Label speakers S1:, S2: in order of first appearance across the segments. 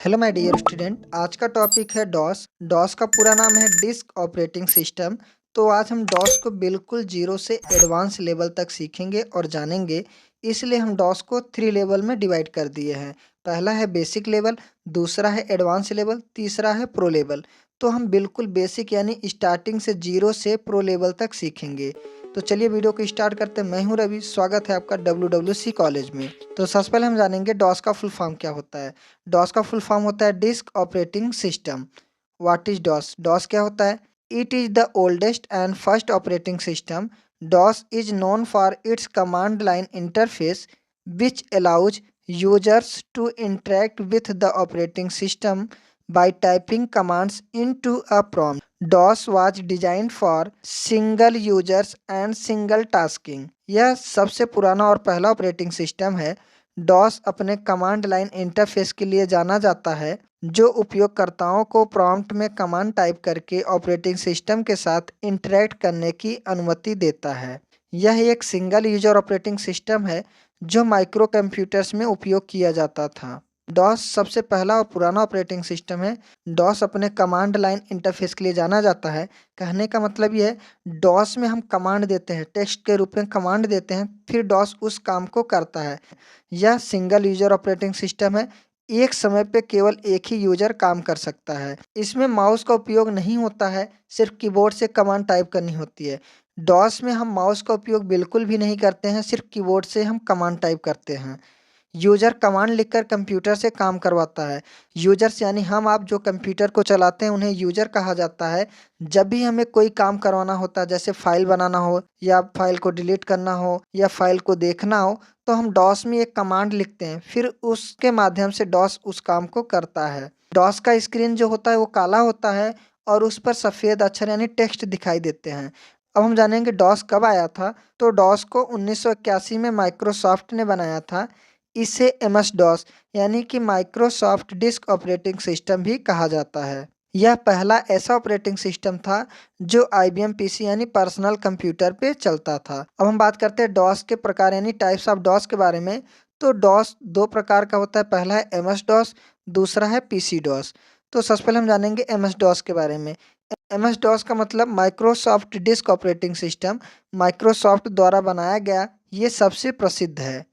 S1: Hello my dear student, आज का topic है डॉस। डॉस का पूरा नाम है डिस्क ऑपरेटिंग सिस्टम। तो आज हम डॉस को बिल्कुल जीरो से एडवांस लेवल तक सीखेंगे और जानेंगे। इसलिए हम डॉस को 3 लेवल में डिवाइड कर दिए हैं। पहला है बेसिक लेवल, दूसरा है एडवांस लेवल, तीसरा है प्रो लेवल। तो हम बिल्कुल बेसिक यानी स्टार्टिंग से जीरो से प्रो लेवल तक सीखेंगे। तो चलिए वीडियो को स्टार्ट करते हैं। मैं हूं रवि, स्वागत है आपका WWC कॉलेज में। तो सबसे पहले हम जानेंगे डॉस का फुल फॉर्म क्या होता है। डॉस का फुल फॉर्म होता है disk operating system. What is DOS? DOS क्या होता है? It is the oldest and first operating system. DOS is known for its command line interface which allows users to interact with the operating system by typing commands into a prompt. DOS was designed for single users and single tasking. यह सबसे पुराना और पहला operating system है। DOS अपने command line interface के लिए जाना जाता है, जो उपयोगकर्ताओं को प्रॉम्प्ट में कमांड टाइप करके ऑपरेटिंग सिस्टम के साथ इंटरैक्ट करने की अनुमति देता है। यह एक सिंगल यूजर ऑपरेटिंग सिस्टम है जो माइक्रो कंप्यूटर्स में उपयोग किया जाता था। डॉस सबसे पहला और पुराना ऑपरेटिंग सिस्टम है। डॉस अपने कमांड लाइन इंटरफेस के लिए जाना जाता है। कहने का मतलब यह है, डॉस में हम कमांड देते हैं, टेक्स्ट के रूप में कमांड देते हैं, फिर डॉस उस काम को करता है। यह सिंगल यूजर ऑपरेटिंग सिस्टम है। एक समय पे केवल एक ही यूजर काम कर सकता है। इसमें माउस का उपयोग नहीं होता है, सिर्फ कीबोर्ड से कमांड टाइप करनी होती है। डॉस में हम माउस का उपयोग बिल्कुल भी नहीं करते हैं, सिर्फ कीबोर्ड से हम कमांड टाइप करते हैं। यूजर कमांड लिखकर कंप्यूटर से काम करवाता है। यूजर्स यानी हम आप जो कंप्यूटर को चलाते हैं उन्हें यूजर कहा जाता है। जब भी हमें कोई काम करवाना होता है, जैसे फाइल बनाना हो या फाइल को डिलीट करना हो या फाइल को देखना हो, तो हम डॉस में एक कमांड लिखते हैं, फिर उसके माध्यम से डॉस उस काम को करता है। डॉस का स्क्रीन जो होता है वो काला होता है और उस पर सफ़ेद अक्षर यानी टेक्स्ट दिखाई देते हैं। अब हम जानेंगे डॉस कब आया था। तो डॉस को 1981 में माइक्रोसॉफ्ट ने बनाया था। इसे MS डॉस यानी कि माइक्रोसॉफ्ट डिस्क ऑपरेटिंग सिस्टम भी कहा जाता है। यह पहला ऐसा ऑपरेटिंग सिस्टम था जो IBM PC यानी पर्सनल कंप्यूटर पे चलता था। अब हम बात करते हैं डॉस के प्रकार यानी टाइप्स ऑफ डॉस के बारे में। तो डॉस दो प्रकार का होता है, पहला है MS डॉस, दूसरा है PC डॉस। तो सबसे पहले हम जानेंगे MS डॉस के बारे में। MS डॉस का मतलब Microsoft disc operating system, Microsoft द्वारा बनाया गया ये सबसे प्रसिद्ध है।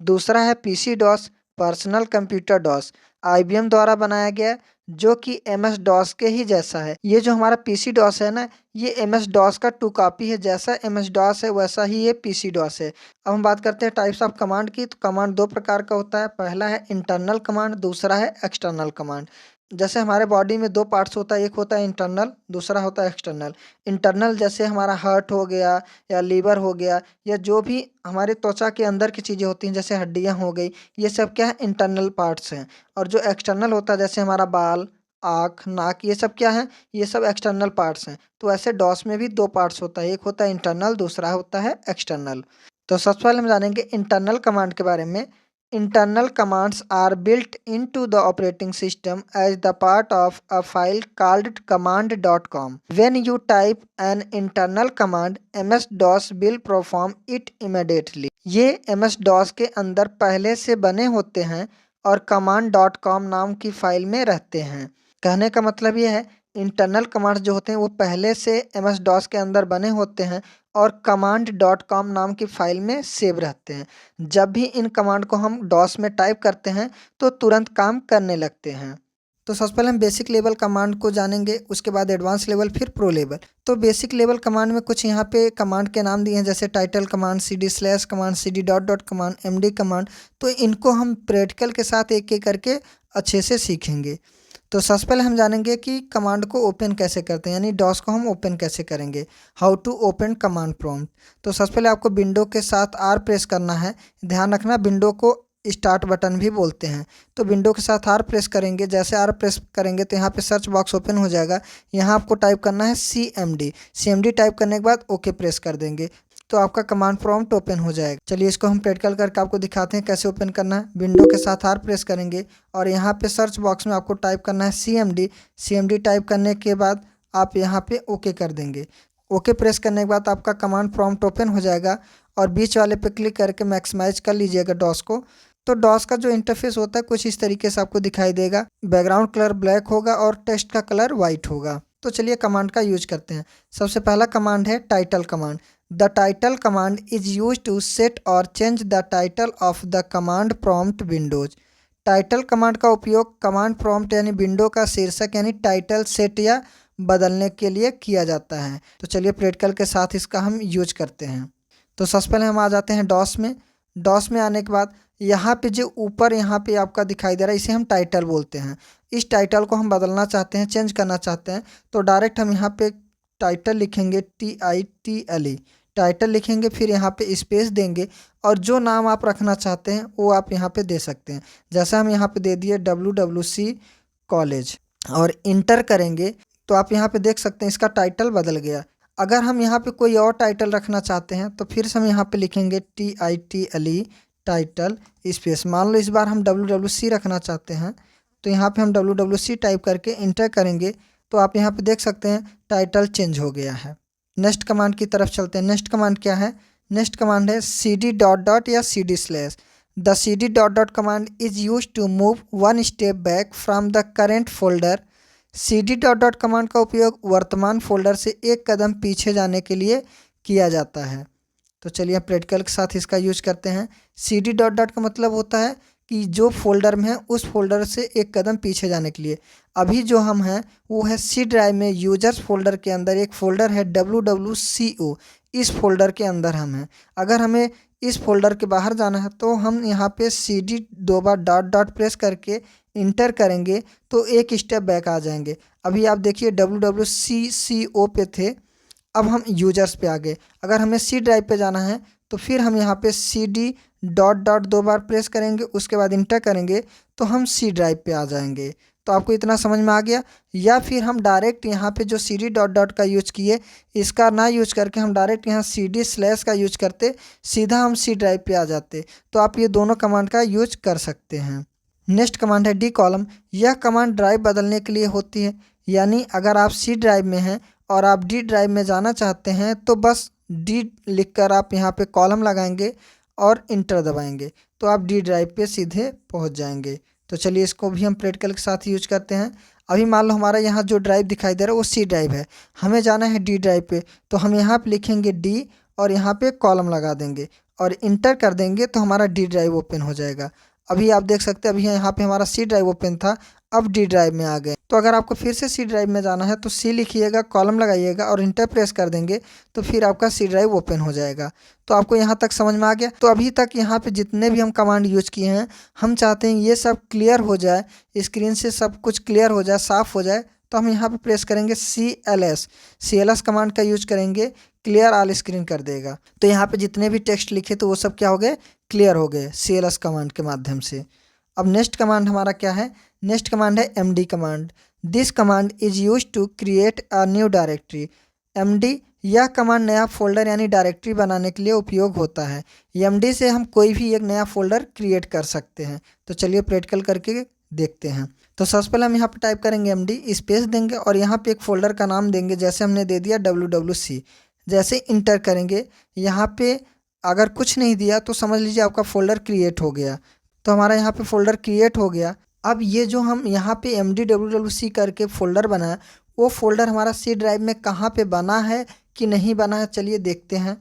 S1: दूसरा है PC DOS, personal computer DOS, IBM द्वारा बनाया गया, जो कि MS डॉस के ही जैसा है। ये जो हमारा PC डॉस है ना, ये MS डॉस का 2 कॉपी है। जैसा MS डॉस है वैसा ही ये PC डॉस है। अब हम बात करते हैं टाइप्स ऑफ कमांड की। तो कमांड दो प्रकार का होता है, पहला है इंटरनल कमांड, दूसरा है एक्सटर्नल कमांड। जैसे हमारे बॉडी में दो पार्ट्स होता है, एक होता है इंटरनल, दूसरा होता है एक्सटर्नल। इंटरनल जैसे हमारा हार्ट हो गया या लीवर हो गया, या जो भी हमारे त्वचा के अंदर की चीज़ें होती हैं जैसे हड्डियाँ हो गई, ये सब क्या है, इंटरनल पार्ट्स हैं। और जो एक्सटर्नल होता है जैसे हमारा बाल, आँख, नाक, ये सब क्या है, ये सब एक्सटर्नल पार्ट्स हैं। तो ऐसे डॉस में भी दो पार्ट्स होता है, एक होता है इंटरनल, दूसरा होता है एक्सटर्नल। तो सबसे पहले हम जानेंगे इंटरनल कमांड के बारे में। Internal commands are built into the operating system as the part of a file called command.com. When you type an internal command, MS-DOS will perform it immediately. ये MS-DOS के अंदर पहले से बने होते हैं और command.com नाम की फाइल में रहते हैं। कहने का मतलब ये है, इंटरनल कमांड्स जो होते हैं वो पहले से MS-DOS के अंदर बने होते हैं और command.com नाम की फाइल में सेव रहते हैं। जब भी इन कमांड को हम डॉस में टाइप करते हैं तो तुरंत काम करने लगते हैं। तो सबसे पहले हम बेसिक लेवल कमांड को जानेंगे, उसके बाद एडवांस लेवल, फिर प्रो लेवल। तो बेसिक लेवल कमांड में कुछ यहाँ पे कमांड के नाम दिए हैं, जैसे title command, CD/ command, CD... command, MD command. तो इनको हम प्रैक्टिकल के साथ एक एक करके अच्छे से सीखेंगे। तो सबसे पहले हम जानेंगे कि कमांड को ओपन कैसे करते हैं, यानी डॉस को हम ओपन कैसे करेंगे। How to open command prompt. तो सबसे पहले आपको विंडो के साथ R प्रेस करना है। ध्यान रखना, विंडो को स्टार्ट बटन भी बोलते हैं। तो विंडो के साथ R प्रेस करेंगे, जैसे R प्रेस करेंगे तो यहाँ पे सर्च बॉक्स ओपन हो जाएगा। यहाँ आपको टाइप करना है CMD टाइप करने के बाद ओके प्रेस कर देंगे तो आपका कमांड प्रॉम्प्ट ओपन हो जाएगा। चलिए इसको हम प्रैक्टिकल करके आपको दिखाते हैं कैसे ओपन करना है। विंडो के साथ R प्रेस करेंगे और यहाँ पे सर्च बॉक्स में आपको टाइप करना है CMD टाइप करने के बाद आप यहाँ पे ओके कर देंगे। ओके प्रेस करने के बाद आपका कमांड प्रॉम्प्ट ओपन हो जाएगा और बीच वाले पे क्लिक करके मैक्सिमाइज कर लीजिएगा डॉस को। तो डॉस का जो इंटरफेस होता है कुछ इस तरीके से आपको दिखाई देगा। बैकग्राउंड कलर ब्लैक होगा और टेक्स्ट का कलर वाइट होगा। तो चलिए कमांड का यूज करते हैं। सबसे पहला कमांड है title command. The title command is use to set और change the title of the command prompt windows. Title command का उपयोग कमांड प्रॉम्प्ट यानी विंडो का शीर्षक यानी टाइटल सेट या बदलने के लिए किया जाता है। तो चलिए प्रैक्टिकल के साथ इसका हम यूज करते हैं। तो सबसे पहले हम आ जाते हैं डॉस में। डॉस में आने के बाद यहाँ पे जो ऊपर यहाँ पे आपका दिखाई दे रहा है इसे हम टाइटल बोलते हैं। इस टाइटल को हम बदलना चाहते हैं, चेंज करना चाहते हैं, तो डायरेक्ट हम यहाँ पे टाइटल लिखेंगे TITLE। टाइटल लिखेंगे, फिर यहाँ पे स्पेस देंगे और जो नाम आप रखना चाहते हैं वो आप यहाँ पे दे सकते हैं। जैसा हम यहाँ पे दे दिए WWC कॉलेज और इंटर करेंगे तो आप यहाँ पे देख सकते हैं इसका टाइटल बदल गया। अगर हम यहाँ पे कोई और टाइटल रखना चाहते हैं तो फिर से हम यहाँ पे लिखेंगे TITLE टाइटल स्पेस। मान लो इस बार हम WWC रखना चाहते हैं तो यहाँ पे हम WWC टाइप करके इंटर करेंगे तो आप यहाँ पे देख सकते हैं टाइटल चेंज हो गया है। नेक्स्ट कमांड की तरफ चलते हैं। नेक्स्ट कमांड क्या है? नेक्स्ट कमांड है CD डॉट डॉट या CD/। The CD dot dot command is use to move one step back from the current folder. CD dot dot command का उपयोग वर्तमान फोल्डर से एक कदम पीछे जाने के लिए किया जाता है। तो चलिए प्रैक्टिकल के साथ इसका यूज करते हैं। CD डॉट डॉट का मतलब होता है कि जो फोल्डर में है उस फोल्डर से एक कदम पीछे जाने के लिए। अभी जो हम हैं वो है C ड्राइव में यूजर्स फोल्डर के अंदर एक फ़ोल्डर है WWCO। इस फोल्डर के अंदर हम हैं। अगर हमें इस फोल्डर के बाहर जाना है तो हम यहाँ पे CD दो बार डॉट डॉट प्रेस करके इंटर करेंगे तो एक स्टेप बैक आ जाएंगे। अभी आप देखिए WWCCO पे थे, अब हम यूजर्स पे आ गए। अगर हमें C ड्राइव पे जाना है तो फिर हम यहाँ पे CD डॉट डॉट दो बार प्रेस करेंगे, उसके बाद इंटर करेंगे तो हम C ड्राइव पे आ जाएंगे। तो आपको इतना समझ में आ गया? या फिर हम डायरेक्ट यहाँ पे जो CD डॉट डॉट का यूज किए इसका ना यूज करके हम डायरेक्ट यहाँ CD/ का यूज करते, सीधा हम C ड्राइव पे आ जाते। तो आप ये दोनों कमांड का यूज कर सकते हैं। नेक्स्ट कमांड है D कॉलम। यह कमांड ड्राइव बदलने के लिए होती है, यानी अगर आप C ड्राइव में हैं और आप D ड्राइव में जाना चाहते हैं तो बस D लिखकर आप यहाँ पे कॉलम लगाएंगे और इंटर दबाएंगे तो आप D ड्राइव पे सीधे पहुँच जाएंगे। तो चलिए इसको भी हम प्रैक्टिकल के साथ यूज करते हैं। अभी मान लो हमारा यहाँ जो ड्राइव दिखाई दे रहा है वो C ड्राइव है, हमें जाना है D ड्राइव पे, तो हम यहाँ पे लिखेंगे D और यहाँ पे कॉलम लगा देंगे और इंटर कर देंगे तो हमारा D ड्राइव ओपन हो जाएगा। अभी आप देख सकते हैं अभी यहाँ पे हमारा C ड्राइव ओपन था, अब D ड्राइव में आ गए। तो अगर आपको फिर से C ड्राइव में जाना है तो C लिखिएगा, कॉलम लगाइएगा और इंटर प्रेस कर देंगे तो फिर आपका C ड्राइव ओपन हो जाएगा। तो आपको यहाँ तक समझ में आ गया? तो अभी तक यहाँ पे जितने भी हम कमांड यूज किए हैं हम चाहते हैं ये सब क्लियर हो जाए, स्क्रीन से सब कुछ क्लियर हो जाए, साफ़ हो जाए। तो हम यहाँ पे प्रेस करेंगे CLS कमांड का यूज करेंगे, क्लियर ऑल स्क्रीन कर देगा। तो यहाँ पे जितने भी टेक्स्ट लिखे तो वो सब क्या हो गए? क्लियर हो गए CLS कमांड के माध्यम से। अब नेक्स्ट कमांड हमारा क्या है? नेक्स्ट कमांड है MD command. This command is use to create a new directory. MD यह कमांड नया फोल्डर यानी डायरेक्टरी बनाने के लिए उपयोग होता है। MD से हम कोई भी एक नया फोल्डर क्रिएट कर सकते हैं। तो चलिए प्रैक्टिकल करके देखते हैं। तो सबसे पहले हम यहाँ पे टाइप करेंगे MD स्पेस देंगे और यहाँ पे एक फ़ोल्डर का नाम देंगे, जैसे हमने दे दिया WWC। जैसे इंटर करेंगे यहाँ पे अगर कुछ नहीं दिया तो समझ लीजिए आपका फ़ोल्डर क्रिएट हो गया। तो हमारा यहाँ पे फ़ोल्डर क्रिएट हो गया। अब ये जो हम यहाँ पे MD WWC करके फ़ोल्डर बनाया वो फ़ोल्डर हमारा C ड्राइव में कहाँ पे बना है कि नहीं बना है, चलिए देखते हैं।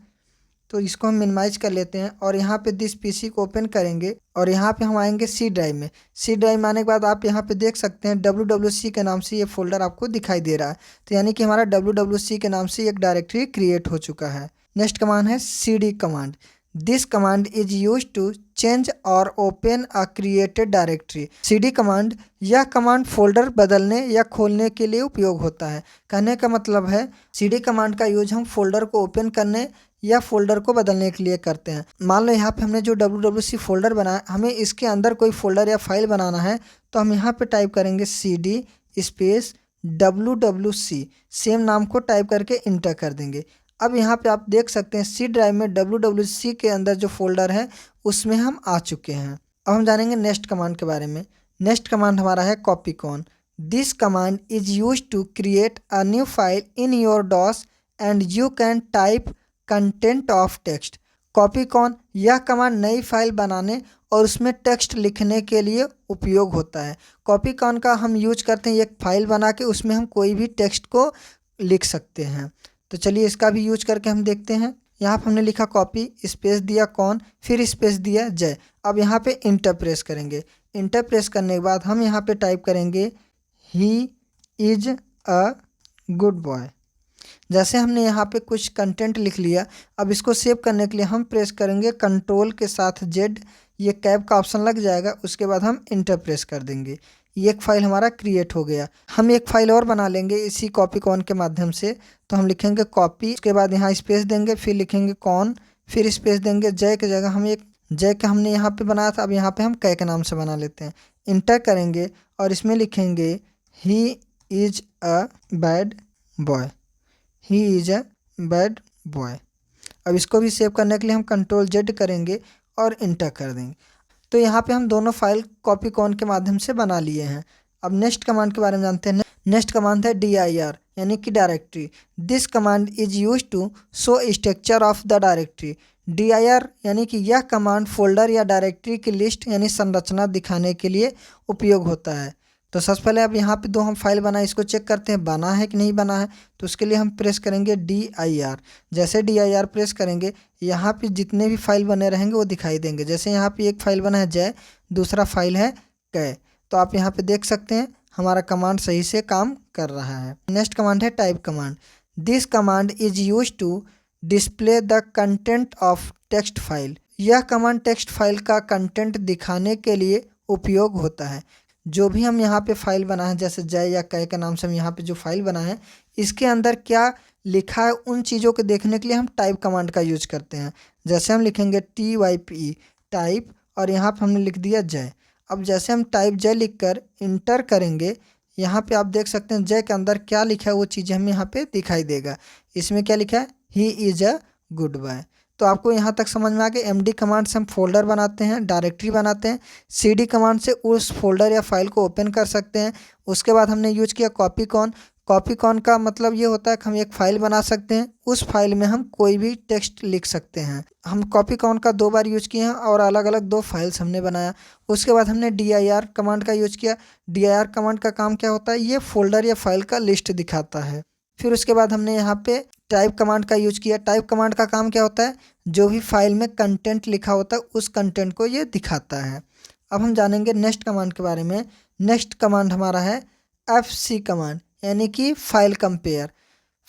S1: तो इसको हम मिनिमाइज कर लेते हैं और यहाँ पे दिस PC को ओपन करेंगे और यहाँ पे हम आएंगे C ड्राइव में। C ड्राइव में आने के बाद आप यहाँ पे देख सकते हैं WWC के नाम से ये फ़ोल्डर आपको दिखाई दे रहा है। तो यानी कि हमारा WWC के नाम से एक डायरेक्टरी क्रिएट हो चुका है। नेक्स्ट कमांड है CD command. This command is use to change और open a created directory. CD command यह कमांड फोल्डर बदलने या खोलने के लिए उपयोग होता है। कहने का मतलब है CD कमांड का यूज हम फोल्डर को ओपन करने या फोल्डर को बदलने के लिए करते हैं। मान लो यहाँ पे हमने जो WWC फोल्डर बनाया, हमें इसके अंदर कोई फोल्डर या फाइल बनाना है तो हम यहाँ पे टाइप करेंगे CD स्पेस WWC, सेम नाम को टाइप करके इंटर कर देंगे। अब यहाँ पे आप देख सकते हैं C ड्राइव में WWC के अंदर जो फोल्डर है उसमें हम आ चुके हैं। अब हम जानेंगे नेक्स्ट कमांड के बारे में। नेक्स्ट कमांड हमारा है copy con. This command is use to create a new file in your DOS and you can type content of text. Copy con यह कमांड नई फाइल बनाने और उसमें टेक्स्ट लिखने के लिए उपयोग होता है। कॉपीकॉन का हम यूज करते हैं एक फाइल बना के, उसमें हम कोई भी टेक्स्ट को लिख सकते हैं। तो चलिए इसका भी यूज करके हम देखते हैं। यहाँ पर हमने लिखा कॉपी, स्पेस दिया कॉन, फिर स्पेस दिया जय। अब यहाँ पे इंटर प्रेस करेंगे। इंटर प्रेस करने के बाद हम यहाँ पे टाइप करेंगे ही इज अ गुड बॉय। जैसे हमने यहाँ पे कुछ कंटेंट लिख लिया, अब इसको सेव करने के लिए हम प्रेस करेंगे कंट्रोल के साथ जेड, ये कैप का ऑप्शन लग जाएगा। उसके बाद हम इंटर प्रेस कर देंगे। ये एक फाइल हमारा क्रिएट हो गया। हम एक फाइल और बना लेंगे इसी कॉपीकॉन के माध्यम से। तो हम लिखेंगे कॉपी, उसके बाद यहाँ स्पेस देंगे, फिर लिखेंगे कॉन, फिर स्पेस देंगे। जय की जगह हम एक जय का हमने यहाँ पे बनाया था, अब यहाँ पे हम कै के नाम से बना लेते हैं। इंटर करेंगे और इसमें लिखेंगे ही is a bad boy, he is a bad boy. अब इसको भी सेव करने के लिए हम कंट्रोल जेड करेंगे और इंटर कर देंगे। तो यहाँ पे हम दोनों फाइल कॉपीकॉन के माध्यम से बना लिए हैं। अब नेक्स्ट कमांड के बारे में जानते हैं। नेक्स्ट कमांड है dir, यानी कि directory. This command is use to show structure of the directory. dir यानी कि यह कमांड फोल्डर या डायरेक्टरी की लिस्ट यानी संरचना दिखाने के लिए उपयोग होता है। तो सबसे पहले अब यहाँ पे दो हम फाइल बनाए, इसको चेक करते हैं बना है कि नहीं बना है। तो उसके लिए हम प्रेस करेंगे dir। जैसे dir प्रेस करेंगे, यहाँ पे जितने भी फाइल बने रहेंगे वो दिखाई देंगे। जैसे यहाँ पे एक फाइल बना है जय, दूसरा फाइल है कै। तो आप यहाँ पे देख सकते हैं हमारा कमांड सही से काम कर रहा है। नेक्स्ट कमांड है type command. This command is use to display the content of text file. यह कमांड टेक्स्ट फाइल का कंटेंट दिखाने के लिए उपयोग होता है। जो भी हम यहाँ पे फाइल बना है, जैसे जय या कै के नाम से हम यहाँ पे जो फाइल बना है, इसके अंदर क्या लिखा है उन चीज़ों को देखने के लिए हम टाइप कमांड का यूज करते हैं। जैसे हम लिखेंगे TYPE टाइप, और यहाँ पे हमने लिख दिया जय। अब जैसे हम टाइप जय लिख कर इंटर करेंगे, यहाँ पे आप देख सकते हैं जय के अंदर क्या लिखा है वो चीज़ हमें यहाँ पे दिखाई देगा। इसमें क्या लिखा है, he is a good boy. तो आपको यहाँ तक समझ में आ गया। MD कमांड से हम फोल्डर बनाते हैं, डायरेक्टरी बनाते हैं। CD कमांड से उस फोल्डर या फाइल को ओपन कर सकते हैं। उसके बाद हमने यूज किया कॉपीकॉन। कॉपीकॉन का मतलब ये होता है कि हम एक फाइल बना सकते हैं, उस फाइल में हम कोई भी टेक्स्ट लिख सकते हैं। हम कॉपीकॉन का 2 बार यूज किए हैं और अलग अलग 2 फाइल्स हमने बनाया। उसके बाद हमने dir कमांड का यूज किया। dir कमांड का काम क्या होता है, ये फोल्डर या फाइल का लिस्ट दिखाता है। फिर उसके बाद हमने यहाँ पे टाइप कमांड का यूज किया। टाइप कमांड का काम क्या होता है, जो भी फाइल में कंटेंट लिखा होता है उस कंटेंट को ये दिखाता है। अब हम जानेंगे नेक्स्ट कमांड के बारे में। नेक्स्ट कमांड हमारा है FC कमांड, यानी कि file compare.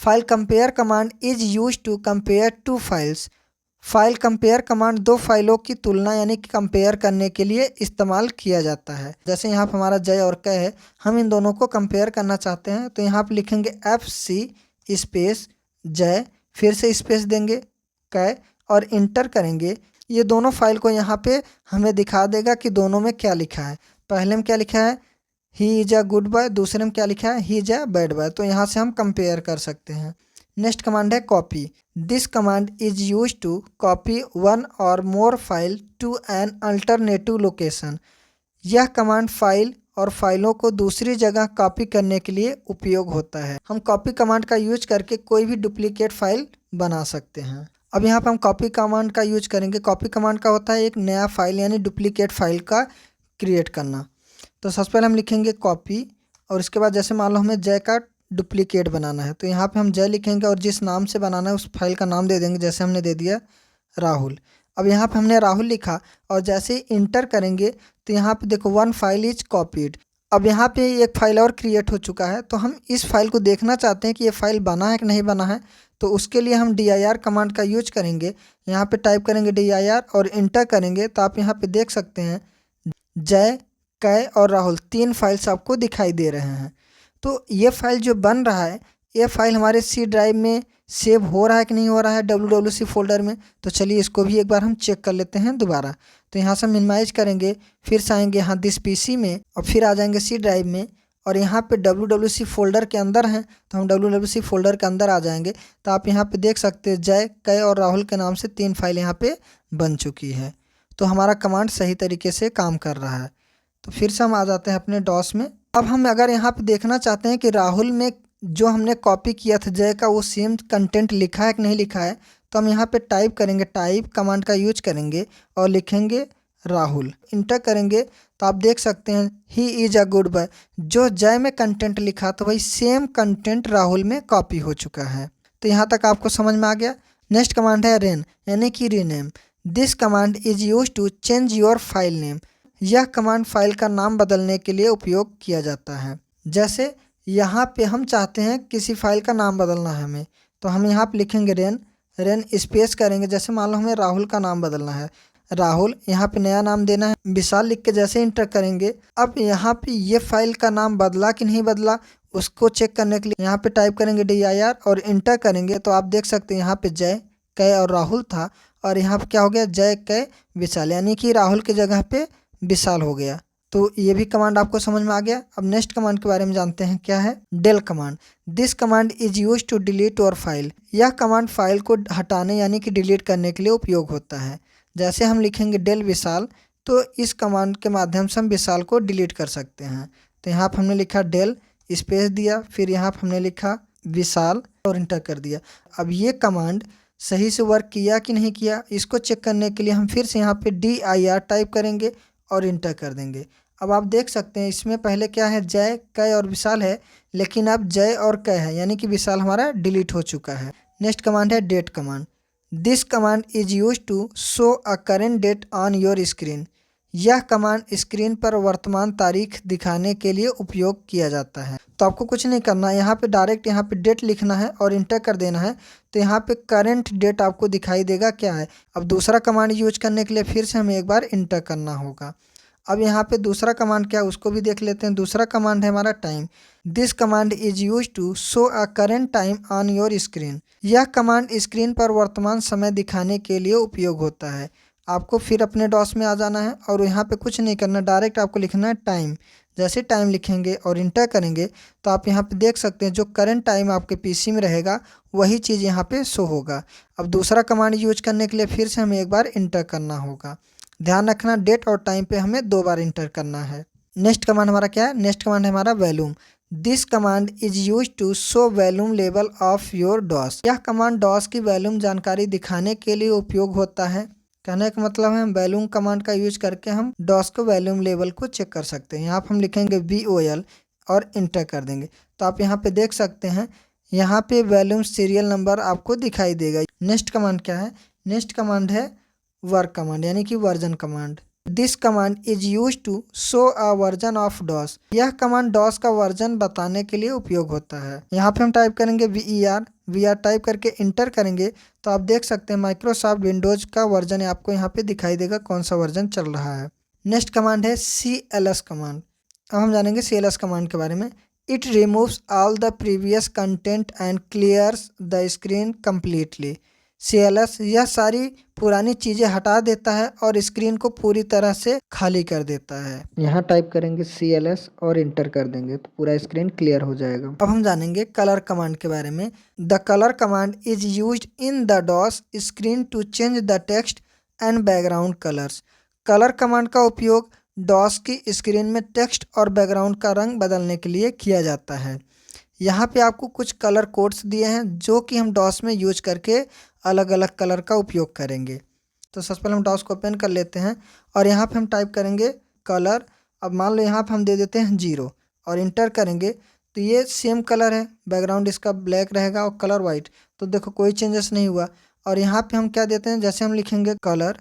S1: File compare command is use to compare 2 files. File compare command 2 फाइलों की तुलना यानी कि कंपेयर करने के लिए इस्तेमाल किया जाता है। जैसे यहाँ पर हमारा जय और कै है, हम इन दोनों को कंपेयर करना चाहते हैं। तो यहाँ पर लिखेंगे FC स्पेस जय, फिर से स्पेस देंगे कै और इंटर करेंगे। ये दोनों फाइल को यहाँ पे हमें दिखा देगा कि दोनों में क्या लिखा है। पहले में क्या लिखा है, he is a good boy, दूसरे में क्या लिखा है, he is a bad boy. तो यहाँ से हम कंपेयर कर सकते हैं। नेक्स्ट कमांड है copy. This command is use to copy 1 और more file to an alternative location. यह कमांड फाइल और फाइलों को दूसरी जगह कॉपी करने के लिए उपयोग होता है। हम कॉपी कमांड का यूज करके कोई भी डुप्लीकेट फाइल बना सकते हैं। अब यहाँ पर हम कॉपी कमांड का यूज करेंगे। कॉपी कमांड का होता है एक नया फाइल यानी डुप्लीकेट फाइल का क्रिएट करना। तो सबसे पहले हम लिखेंगे कॉपी, और इसके बाद जैसे मान लो हमें जय का डुप्लीकेट बनाना है, तो यहाँ पे हम जय लिखेंगे और जिस नाम से बनाना है उस फाइल का नाम दे देंगे। जैसे हमने दे दिया राहुल। अब यहाँ पे हमने राहुल लिखा और जैसे ही इंटर करेंगे तो यहाँ पे देखो 1 फाइल इज कॉपीड। अब यहाँ पे एक फाइल और क्रिएट हो चुका है, तो हम इस फाइल को देखना चाहते हैं कि ये फाइल बना है कि नहीं बना है। तो उसके लिए हम dir कमांड का यूज करेंगे। यहाँ पे टाइप करेंगे dir और इंटर करेंगे, तो आप यहाँ पे देख सकते हैं जय, कै और राहुल 3 फाइल्स आपको दिखाई दे रहे हैं। तो ये फाइल जो बन रहा है, ये फाइल हमारे C ड्राइव में सेव हो रहा है कि नहीं हो रहा है WWC फोल्डर में। तो चलिए इसको भी एक बार हम चेक कर लेते हैं दोबारा। तो यहाँ से मिनिमाइज करेंगे, फिर से आएंगे यहाँ दिस PC में और फिर आ जाएंगे C ड्राइव में, और यहाँ पे WWC फोल्डर के अंदर हैं तो हम WWC फोल्डर के अंदर आ जाएंगे। तो आप यहाँ पे देख सकते हैं जय, कै और राहुल के नाम से 3 फाइल यहाँ पे बन चुकी है। तो हमारा कमांड सही तरीके से काम कर रहा है। तो फिर से हम आ जाते हैं अपने डॉस में। अब हम अगर यहाँ पे देखना चाहते हैं कि राहुल में जो हमने कॉपी किया था जय का, वो सेम कंटेंट लिखा है कि नहीं लिखा है, तो हम यहाँ पे टाइप करेंगे, टाइप कमांड का यूज करेंगे और लिखेंगे राहुल। इंटर करेंगे तो आप देख सकते हैं ही इज अ गुड बॉय। जो जय में कंटेंट लिखा था वही सेम कंटेंट राहुल में कॉपी हो चुका है। तो यहाँ तक आपको समझ में आ गया। नेक्स्ट कमांड है रेन यानी कि rename. This command is use to change your file name. यह कमांड फाइल का नाम बदलने के लिए उपयोग किया जाता है। जैसे यहाँ पे हम चाहते हैं किसी फाइल का नाम बदलना है हमें, तो हम यहाँ पे लिखेंगे रेन, रेन स्पेस करेंगे। जैसे मान लो हमें राहुल का नाम बदलना है, राहुल, यहाँ पे नया नाम देना है विशाल लिख के जैसे इंटर करेंगे, अब यहाँ पे ये फाइल का नाम बदला कि नहीं बदला उसको चेक करने के लिए यहाँ पे टाइप करेंगे DIR और इंटर करेंगे। तो आप देख सकते हैं यहाँ पे जय कै और राहुल था और यहाँ पे क्या हो गया जय कै विशाल, यानी कि राहुल की जगह पे विशाल हो गया। तो ये भी कमांड आपको समझ में आ गया। अब नेक्स्ट कमांड के बारे में जानते हैं, क्या है del command. This command is use to delete your file. यह कमांड फाइल को हटाने यानी कि डिलीट करने के लिए उपयोग होता है। जैसे हम लिखेंगे डेल विशाल, तो इस कमांड के माध्यम से हम विशाल को डिलीट कर सकते हैं। तो यहाँ पर हमने लिखा डेल स्पेस दिया, फिर यहाँ पर हमने लिखा विशाल और इंटर कर दिया। अब ये कमांड सही से वर्क किया कि नहीं किया इसको चेक करने के लिए हम फिर से यहाँ पे DIR टाइप करेंगे और इंटर कर देंगे। अब आप देख सकते हैं इसमें पहले क्या है जय कै और विशाल है, लेकिन अब जय और कै है यानी कि विशाल हमारा डिलीट हो चुका है। नेक्स्ट कमांड है date command. This command is use to show a current date on your screen. यह कमांड स्क्रीन पर वर्तमान तारीख दिखाने के लिए उपयोग किया जाता है। तो आपको कुछ नहीं करना है, यहाँ पे डायरेक्ट यहाँ पे डेट लिखना है और इंटर कर देना है। तो यहाँ पे करंट डेट आपको दिखाई देगा क्या है। अब दूसरा कमांड यूज करने के लिए फिर से हमें एक बार इंटर करना होगा। अब यहाँ पे दूसरा कमांड क्या है उसको भी देख लेते हैं। दूसरा कमांड है हमारा time. This command is use to show a current time on your screen. यह कमांड स्क्रीन पर वर्तमान समय दिखाने के लिए उपयोग होता है। आपको फिर अपने डॉस में आ जाना है और यहाँ पे कुछ नहीं करना, डायरेक्ट आपको लिखना है टाइम। जैसे टाइम लिखेंगे और इंटर करेंगे तो आप यहाँ पे देख सकते हैं जो करंट टाइम आपके PC में रहेगा वही चीज़ यहाँ पे शो होगा। अब दूसरा कमांड यूज करने के लिए फिर से हमें एक बार इंटर करना होगा। ध्यान रखना डेट और टाइम पे हमें 2 बार इंटर करना है। नेक्स्ट कमांड हमारा क्या है, नेक्स्ट कमांड है हमारा volume. This command is use to show volume level of your DOS. यह कमांड डॉस की वॉल्यूम जानकारी दिखाने के लिए उपयोग होता है। कहने का मतलब है हम वॉल्यूम कमांड का यूज करके हम डॉस को वॉल्यूम लेवल को चेक कर सकते हैं। यहाँ पर हम लिखेंगे VOL और इंटर कर देंगे। तो आप यहाँ पे देख सकते हैं यहाँ पे वॉल्यूम सीरियल नंबर आपको दिखाई देगा। नेक्स्ट कमांड क्या है, नेक्स्ट कमांड है वर्क कमांड यानी कि version command. This command is use to show a version of DOS. यह कमांड डॉस का वर्जन बताने के लिए उपयोग होता है। यहाँ पे हम टाइप करेंगे VER टाइप करके इंटर करेंगे तो आप देख सकते हैं माइक्रोसॉफ्ट विंडोज का वर्जन आपको यहाँ पे दिखाई देगा कौन सा वर्जन चल रहा है। नेक्स्ट कमांड है CLS कमांड। अब हम जानेंगे CLS कमांड के बारे में। It removes all the previous content and clears the screen completely. CLS यह सारी पुरानी चीज़ें हटा देता है और स्क्रीन को पूरी तरह से खाली कर देता है। यहाँ टाइप करेंगे CLS और इंटर कर देंगे तो पूरा स्क्रीन क्लियर हो जाएगा। अब हम जानेंगे कलर कमांड के बारे में। The colour command is used in the DOS screen to change the text and background colours. Colour command का उपयोग डॉस की स्क्रीन में टेक्स्ट और बैकग्राउंड का रंग बदलने के लिए किया जाता है। यहाँ पे आपको कुछ कलर कोड्स दिए हैं जो कि हम डॉस में यूज करके अलग अलग कलर का उपयोग करेंगे। तो सबसे पहले हम डॉस को ओपन कर लेते हैं और यहाँ पे हम टाइप करेंगे कलर। अब मान लो यहाँ पे हम दे देते हैं 0 और इंटर करेंगे तो ये सेम कलर है, बैकग्राउंड इसका ब्लैक रहेगा और कलर वाइट। तो देखो कोई चेंजेस नहीं हुआ। और यहाँ पे हम क्या देते हैं, जैसे हम लिखेंगे कलर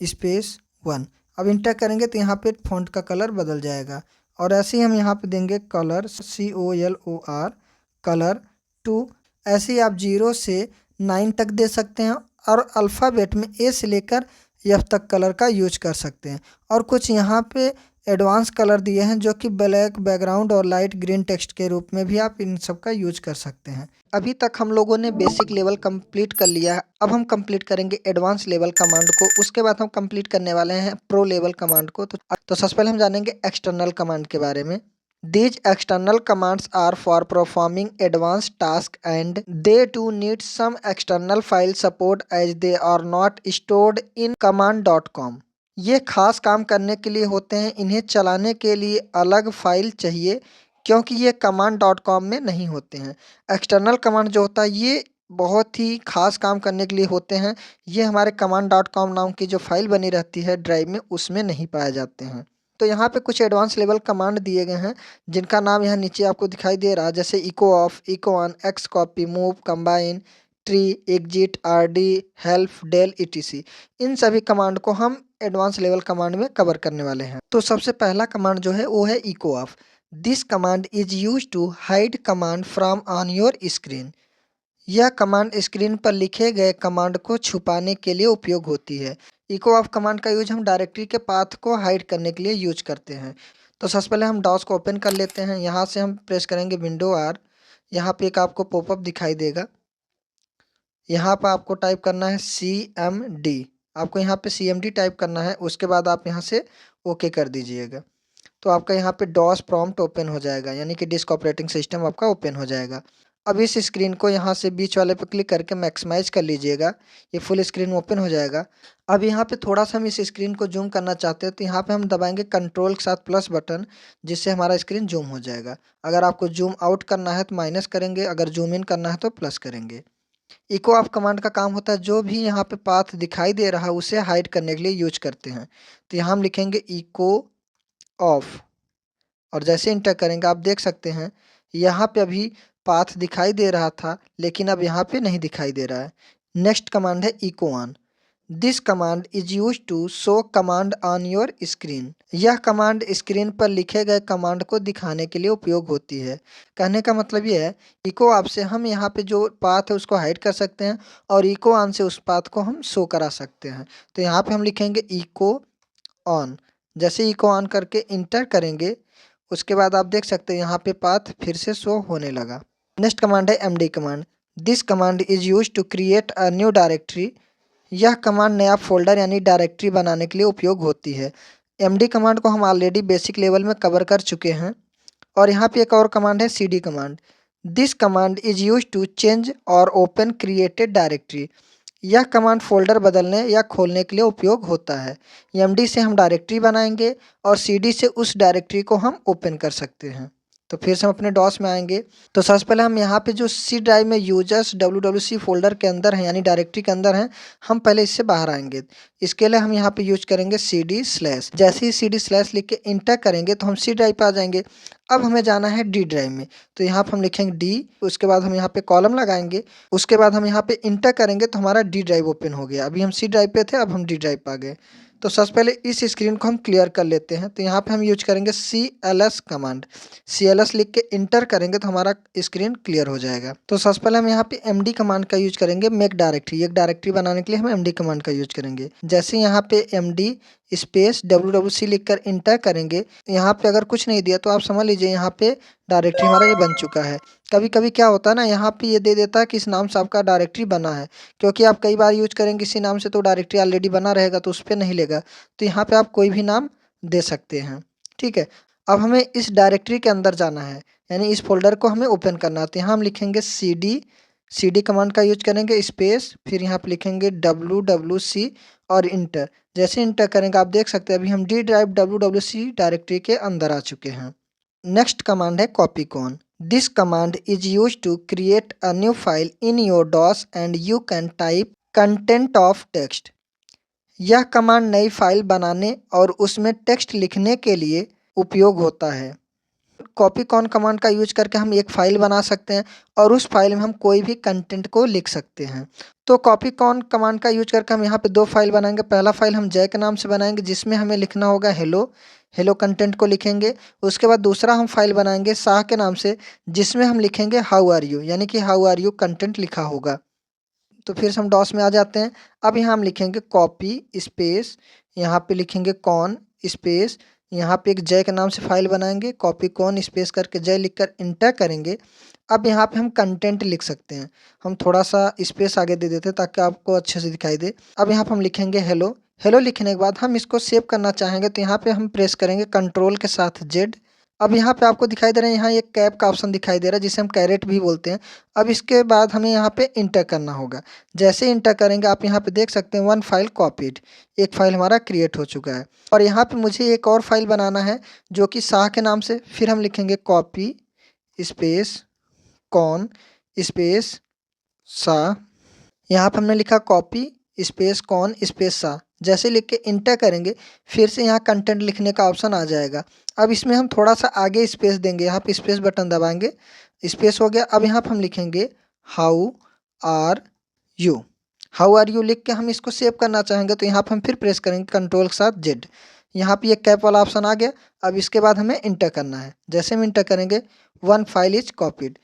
S1: स्पेस 1, अब इंटर करेंगे तो यहाँ पे फॉन्ट का कलर बदल जाएगा। और ऐसे ही हम यहाँ पे देंगे कलर COLOR कलर 2। ऐसे ही आप 0 से 9 तक दे सकते हैं और अल्फ़ाबेट में A से लेकर F तक कलर का यूज कर सकते हैं। और कुछ यहाँ पे एडवांस कलर दिए हैं जो कि ब्लैक बैकग्राउंड और लाइट ग्रीन टेक्स्ट के रूप में भी आप इन सब का यूज कर सकते हैं। अभी तक हम लोगों ने बेसिक लेवल कंप्लीट कर लिया है। अब हम कंप्लीट करेंगे एडवांस लेवल कमांड को, उसके बाद हम कंप्लीट करने वाले हैं प्रो लेवल कमांड को। तो सबसे पहले हम जानेंगे एक्सटर्नल कमांड के बारे में। These external commands are for performing advanced tasks and they do need some external file support as they are not stored in command.com। ये खास काम करने के लिए होते हैं, इन्हें चलाने के लिए अलग फाइल चाहिए क्योंकि ये command.com में नहीं होते हैं। एक्सटर्नल कमांड जो होता है ये बहुत ही ख़ास काम करने के लिए होते हैं। ये हमारे command.com नाम की जो फ़ाइल बनी रहती है ड्राइव में, उसमें नहीं पाए जाते हैं। तो यहाँ पे कुछ एडवांस लेवल कमांड दिए गए हैं, जिनका नाम यहाँ नीचे आपको दिखाई दे रहा है, जैसे echo off, echo on, xcopy, move, combine, tree, exit, RD, help, del, ETC. इन सभी कमांड को हम एडवांस लेवल कमांड में कवर करने वाले हैं। तो सबसे पहला कमांड जो है वो है echo off. This command is use to hide command from on your screen. यह कमांड स्क्रीन पर लिखे गए कमांड को छुपाने के लिए उपयोग होती है। इको ऑफ कमांड का यूज हम डायरेक्टरी के पाथ को हाइड करने के लिए यूज करते हैं। तो सबसे पहले हम डॉस को ओपन कर लेते हैं। यहाँ से हम प्रेस करेंगे विंडो आर। यहाँ पे एक आपको पॉपअप दिखाई देगा। यहाँ पर आपको टाइप करना है CMD। आपको यहाँ पे CMD टाइप करना है, उसके बाद आप यहाँ से ओके कर दीजिएगा। तो आपका यहाँ पे डॉस प्रॉम्प्ट ओपन हो जाएगा, यानी कि डिस्क ऑपरेटिंग सिस्टम आपका ओपन हो जाएगा। अब इस स्क्रीन को यहाँ से बीच वाले पे क्लिक करके मैक्सिमाइज कर लीजिएगा, ये फुल स्क्रीन ओपन हो जाएगा। अब यहाँ पे थोड़ा सा हम इस स्क्रीन को जूम करना चाहते हैं, तो यहाँ पे हम दबाएंगे कंट्रोल के साथ प्लस बटन, जिससे हमारा स्क्रीन जूम हो जाएगा। अगर आपको जूम आउट करना है तो माइनस करेंगे, अगर जूम इन करना है तो प्लस करेंगे। इको ऑफ कमांड का काम होता है जो भी यहाँ पे पाथ दिखाई दे रहा है उसे हाइड करने के लिए यूज करते हैं। तो यहाँ हम लिखेंगे इको ऑफ, और जैसे इंटर करेंगे आप देख सकते हैं यहाँ पे अभी पाथ दिखाई दे रहा था, लेकिन अब यहाँ पे नहीं दिखाई दे रहा है। नेक्स्ट कमांड है echo on. This command is use to show command on your screen. यह कमांड स्क्रीन पर लिखे गए कमांड को दिखाने के लिए उपयोग होती है। कहने का मतलब ये है, इको ऑफ से हम यहाँ पे जो पाथ है उसको हाइड कर सकते हैं, और इको ऑन से उस पाथ को हम शो करा सकते हैं। तो यहाँ पे हम लिखेंगे इको ऑन। जैसे इको ऑन करके इंटर करेंगे, उसके बाद आप देख सकते हैं यहाँ पे पाथ फिर से शो होने लगा। नेक्स्ट कमांड है MD command. This command is use to create a new directory. यह कमांड नया फोल्डर यानी डायरेक्टरी बनाने के लिए उपयोग होती है। MD कमांड को हम ऑलरेडी बेसिक लेवल में कवर कर चुके हैं। और यहाँ पे एक और कमांड है CD command. This command is use to change और ओपन क्रिएटेड डायरेक्टरी। यह कमांड फोल्डर बदलने या खोलने के लिए उपयोग होता है। MD से हम डायरेक्टरी बनाएंगे और CD से उस डायरेक्टरी को हम ओपन कर सकते हैं। तो फिर से हम अपने डॉस में आएंगे। तो सबसे पहले हम यहाँ पे जो C ड्राइव में यूजर्स WWC फोल्डर के अंदर हैं, यानी डायरेक्टरी के अंदर हैं, हम पहले इससे बाहर आएंगे। इसके लिए हम यहाँ पे यूज करेंगे CD/। जैसे ही CD/ लिख के इंटर करेंगे तो हम C ड्राइव पे आ जाएंगे। अब हमें जाना है D ड्राइव में, तो यहाँ पर हम लिखेंगे D, उसके बाद हम यहाँ पे कॉलम लगाएंगे, उसके बाद हम यहाँ पे इंटर करेंगे तो हमारा D ड्राइव ओपन हो गया। अभी हम C ड्राइव पे थे, अब हम D ड्राइव पे आ गए। तो सबसे पहले इस स्क्रीन को हम क्लियर कर लेते हैं। तो यहाँ पे हम यूज करेंगे CLS कमांड। CLS लिख के इंटर करेंगे तो हमारा स्क्रीन क्लियर हो जाएगा। तो सबसे पहले हम यहाँ पे MD कमांड का यूज करेंगे, मेक डायरेक्टरी। एक डायरेक्टरी बनाने के लिए हम MD कमांड का यूज करेंगे। जैसे यहाँ पे MD स्पेस WWC लिखकर इंटर करेंगे, यहाँ पे अगर कुछ नहीं दिया तो आप समझ लीजिए यहाँ पे डायरेक्टरी हमारा ये बन चुका है। कभी कभी क्या होता है ना, यहाँ पे ये दे देता है कि इस नाम से आपका डायरेक्टरी बना है, क्योंकि आप कई बार यूज करेंगे इसी नाम से तो डायरेक्टरी ऑलरेडी बना रहेगा तो उस पर नहीं लेगा। तो यहाँ पे आप कोई भी नाम दे सकते हैं, ठीक है। अब हमें इस डायरेक्टरी के अंदर जाना है, यानी इस फोल्डर को हमें ओपन करना है। तो यहाँ हम लिखेंगे CD कमांड का यूज करेंगे स्पेस, फिर यहाँ पे लिखेंगे WWC और इंटर। जैसे इंटर करेंगे आप देख सकते हैं अभी हम D ड्राइव WWC डायरेक्टरी के अंदर आ चुके हैं। नेक्स्ट कमांड है copy con. This command is use to create a new file in your DOS and you can type content of text. यह कमांड नई फाइल बनाने और उसमें टेक्स्ट लिखने के लिए उपयोग होता है। कॉपी कॉन कमांड का यूज करके हम एक फाइल बना सकते हैं और उस फाइल में हम कोई भी कंटेंट को लिख सकते हैं। तो कॉपी कॉन कमांड का यूज करके हम यहाँ पे दो फाइल बनाएंगे। पहला फाइल हम जय के नाम से बनाएंगे, जिसमें हमें लिखना होगा हेलो। हेलो कंटेंट को लिखेंगे। उसके बाद दूसरा हम फाइल बनाएंगे शाह के नाम से, जिसमें हम लिखेंगे हाउ आर यू, यानी कि हाउ आर यू कंटेंट लिखा होगा। तो फिर से हम डॉस में आ जाते हैं। अब यहाँ हम लिखेंगे कॉपी स्पेस, यहाँ पे लिखेंगे कॉन स्पेस, यहाँ पे एक जय के नाम से फाइल बनाएंगे, कॉपी कॉन स्पेस करके जय लिखकर इंटर करेंगे। अब यहाँ पे हम कंटेंट लिख सकते हैं। हम थोड़ा सा स्पेस आगे दे देते हैं ताकि आपको अच्छे से दिखाई दे। अब यहाँ पे हम लिखेंगे हेलो। हेलो लिखने के बाद हम इसको सेव करना चाहेंगे तो यहाँ पे हम प्रेस करेंगे कंट्रोल के साथ Z। अब यहाँ पे आपको दिखाई दे रहा है, यहाँ एक कैप का ऑप्शन दिखाई दे रहा है जिसे हम कैरेट भी बोलते हैं। अब इसके बाद हमें यहाँ पे इंटर करना होगा। जैसे इंटर करेंगे आप यहाँ पे देख सकते हैं वन फाइल कॉपीड, एक फाइल हमारा क्रिएट हो चुका है। और यहाँ पे मुझे एक और फाइल बनाना है जो कि शाह के नाम से। फिर हम लिखेंगे कॉपी स्पेस कॉन स्पेस सा। यहाँ पे हमने लिखा कॉपी स्पेस कॉन स्पेस सा। जैसे लिख के इंटर करेंगे फिर से यहाँ कंटेंट लिखने का ऑप्शन आ जाएगा। अब इसमें हम थोड़ा सा आगे स्पेस देंगे, यहाँ पे स्पेस बटन दबाएंगे, स्पेस हो गया। अब यहाँ पे हम लिखेंगे how are you. How are you लिख के हम इसको सेव करना चाहेंगे तो यहाँ पे हम फिर प्रेस करेंगे कंट्रोल के साथ जेड। यहाँ पे ये कैप वाला ऑप्शन आ गया। अब इसके बाद हमें इंटर करना है। जैसे हम इंटर करेंगे वन फाइल इज कॉपीड।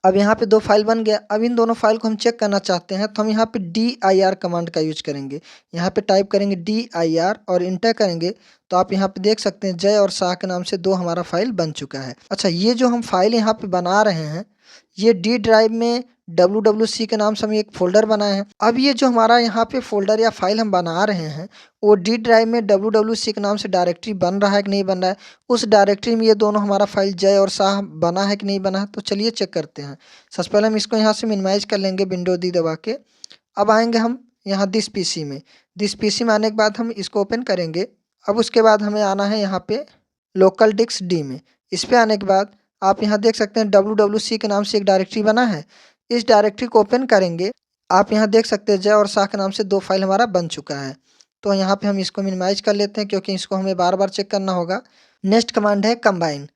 S1: अब यहाँ पे 2 फाइल बन गया। अब इन दोनों फाइल को हम चेक करना चाहते हैं तो हम यहाँ पे dir कमांड का यूज करेंगे। यहाँ पे टाइप करेंगे dir और इंटर करेंगे तो आप यहाँ पे देख सकते हैं जय और शाह के नाम से 2 हमारा फाइल बन चुका है। अच्छा, ये जो हम फाइल यहाँ पे बना रहे हैं ये डी ड्राइव में wwc के नाम से हम एक फ़ोल्डर बनाए हैं। अब ये जो हमारा यहाँ पे फ़ोल्डर या फाइल हम बना रहे हैं वो डी ड्राइव में wwc के नाम से डायरेक्टरी बन रहा है कि नहीं बन रहा है, उस डायरेक्टरी में ये दोनों हमारा फाइल जय और शाह बना है कि नहीं बना है, तो चलिए चेक करते हैं। सबसे पहले हम इसको यहाँ से मिनिमाइज़ कर लेंगे विंडो डी दबा के। अब आएँगे हम यहाँ दिस पीसी में। दिस पीसी में आने के बाद हम इसको ओपन करेंगे। अब उसके बाद हमें आना है यहाँ पे लोकल डिस्क डी में। इस पे आने के बाद आप यहाँ देख सकते हैं wwc के नाम से एक डायरेक्टरी बना है। इस डायरेक्टरी को ओपन करेंगे। आप यहाँ देख सकते हैं जय और शाह के नाम से 2 फाइल हमारा बन चुका है। तो यहाँ पे हम इसको मिनिमाइज़ कर लेते हैं क्योंकि इसको हमें बार-बार चेक करना होगा। नेक्स्ट कमांड है combine.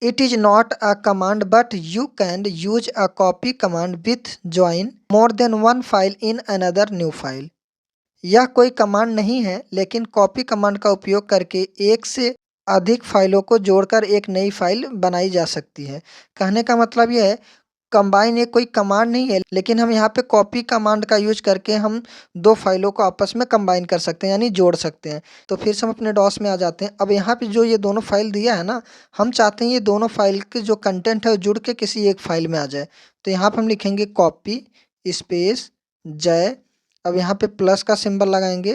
S1: It is not a command but you can use a copy command with join more than one file in another new file. यह कोई कमांड नहीं है लेकिन कॉपी कमांड का उपयोग करके एक से अधिक फाइलों को जोड़कर एक नई फाइल बनाई जा सकती है। कहने का मतलब यह है कंबाइन एक कोई कमांड नहीं है लेकिन हम यहाँ पे कॉपी कमांड का यूज करके हम 2 फाइलों को आपस में कंबाइन कर सकते हैं यानी जोड़ सकते हैं। तो फिर से हम अपने डॉस में आ जाते हैं। अब यहाँ पे जो ये दोनों फाइल दिया है ना, हम चाहते हैं ये दोनों फाइल के जो कंटेंट है वो जुड़ के किसी एक फाइल में आ जाए। तो यहाँ पे हम लिखेंगे कॉपी स्पेस जय। अब यहाँ पे प्लस का सिंबल लगाएंगे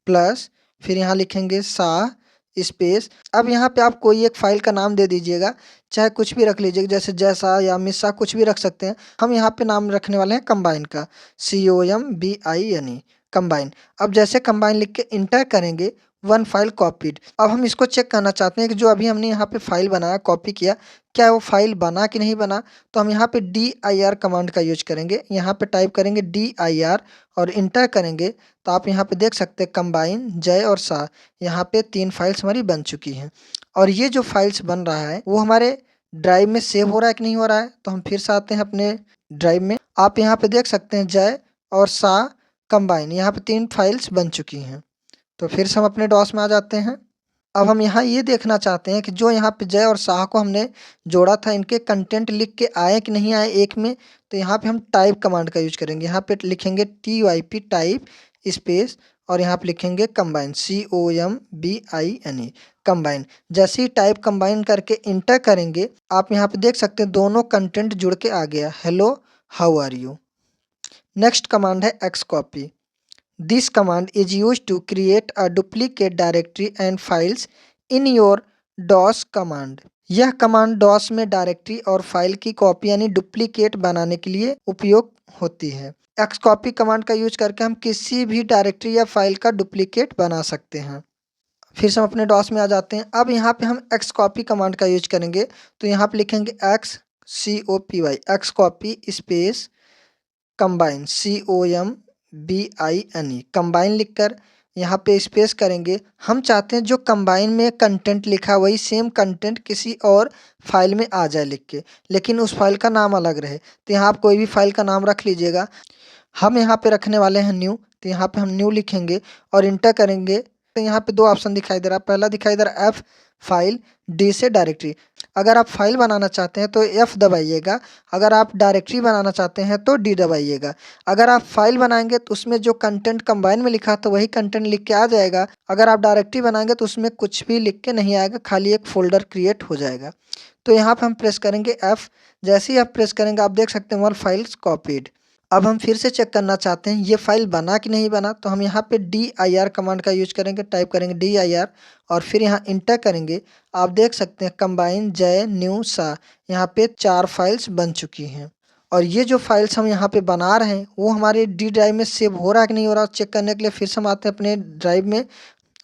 S1: प्लस, फिर यहाँ लिखेंगे शाह स्पेस। अब यहाँ पे आप कोई एक फाइल का नाम दे दीजिएगा, चाहे कुछ भी रख लीजिएगा जैसे जैसा या मिसा कुछ भी रख सकते हैं। हम यहाँ पे नाम रखने वाले हैं कंबाइन का, COMBINE कंबाइन। अब जैसे कंबाइन लिख के इंटर करेंगे वन फाइल कॉपीड। अब हम इसको चेक करना चाहते हैं कि जो अभी हमने यहाँ पे फाइल बनाया कॉपी किया क्या वो फाइल बना कि नहीं बना। तो हम यहाँ पे dir कमांड का यूज करेंगे। यहाँ पे टाइप करेंगे dir और इंटर करेंगे तो आप यहाँ पे देख सकते हैं कंबाइन जय और शाह, यहाँ पे 3 फाइल्स हमारी बन चुकी हैं। और ये जो फाइल्स बन रहा है वो हमारे ड्राइव में सेव हो रहा है कि नहीं हो रहा है, तो हम फिर से आते हैं अपने ड्राइव में। आप यहाँ पे देख सकते हैं जय और शाह कंबाइन, यहाँ पे 3 फाइल्स बन चुकी हैं। तो फिर से हम अपने डॉस में आ जाते हैं। अब हम यहाँ ये देखना चाहते हैं कि जो यहाँ पे जय और शाह को हमने जोड़ा था इनके कंटेंट लिख के आए कि नहीं आए एक में। तो यहाँ पे हम टाइप कमांड का यूज करेंगे। यहाँ पे लिखेंगे TYP टाइप स्पेस और यहाँ पे लिखेंगे कंबाइन COMBINE कंबाइन। जैसे ही टाइप कंबाइन करके इंटर करेंगे आप यहाँ पे देख सकते हैं दोनों कंटेंट जुड़ के आ गया, hello how are you. Next command है xcopy। This command is used to create a duplicate directory and files in your DOS command। यह कमांड DOS में डायरेक्टरी और फाइल की कॉपी यानी डुप्लीकेट बनाने के लिए उपयोग होती है। xcopy कमांड का यूज करके हम किसी भी डायरेक्टरी या फाइल का डुप्लीकेट बना सकते हैं। फिर से हम अपने डॉस में आ जाते हैं। अब यहाँ पे हम xcopy कमांड का यूज करेंगे तो यहाँ पे लिखेंगे XCOPY xcopy space combine COMBINE combine लिखकर यहाँ पे स्पेस करेंगे। हम चाहते हैं जो कंबाइन में कंटेंट लिखा वही सेम कंटेंट किसी और फाइल में आ जाए लिख के, लेकिन उस फाइल का नाम अलग रहे। तो यहाँ आप कोई भी फाइल का नाम रख लीजिएगा। हम यहाँ पे रखने वाले हैं न्यू, तो यहाँ पे हम न्यू लिखेंगे और इंटर करेंगे तो यहाँ पे 2 ऑप्शन दिखाई दे रहा है। पहला दिखाई दे रहा है F फाइल, D से डायरेक्टरी। अगर आप फाइल बनाना चाहते हैं तो F दबाइएगा, अगर आप डायरेक्टरी बनाना चाहते हैं तो D दबाइएगा। अगर आप फाइल बनाएंगे तो उसमें जो कंटेंट कंबाइन में लिखा तो वही कंटेंट लिख के आ जाएगा। अगर आप डायरेक्टरी बनाएंगे तो उसमें कुछ भी लिख के नहीं आएगा, खाली एक फोल्डर क्रिएट हो जाएगा। तो यहाँ पे हम प्रेस करेंगे F। जैसे ही आप प्रेस करेंगे आप देख सकते हैं वन फाइल्स कॉपीड। अब हम फिर से चेक करना चाहते हैं ये फाइल बना कि नहीं बना, तो हम यहाँ पे dir कमांड का यूज करेंगे। टाइप करेंगे dir और फिर यहाँ इंटर करेंगे। आप देख सकते हैं कंबाइन जय न्यू शाह, यहाँ पे 4 फाइल्स बन चुकी हैं। और ये जो फाइल्स हम यहाँ पे बना रहे हैं वो हमारे डी ड्राइव में सेव हो रहा है कि नहीं हो रहा, चेक करने के लिए फिर से हम आते हैं अपने ड्राइव में।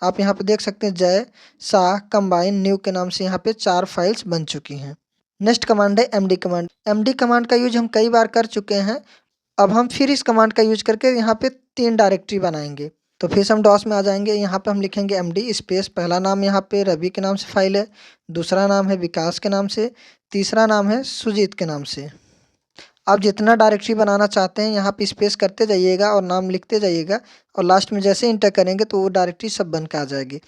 S1: आप यहाँ पे देख सकते हैं जय शाह कंबाइन न्यू के नाम से यहाँ पे 4 फाइल्स बन चुकी हैं। नेक्स्ट कमांड है MD कमांड। MD कमांड का यूज हम कई बार कर चुके हैं। अब हम फिर इस कमांड का यूज करके यहाँ पे 3 डायरेक्टरी बनाएंगे। तो फिर से हम डॉस में आ जाएंगे, यहाँ पे हम लिखेंगे एमडी स्पेस, पहला नाम यहाँ पे रवि के नाम से फाइल है, दूसरा नाम है विकास के नाम से, तीसरा नाम है सुजीत के नाम से। आप जितना डायरेक्टरी बनाना चाहते हैं यहाँ पे स्पेस करते जाइएगा और नाम लिखते जाइएगा, और लास्ट में जैसे इंटर करेंगे तो वो डायरेक्टरी सब बन के आ जाएगी।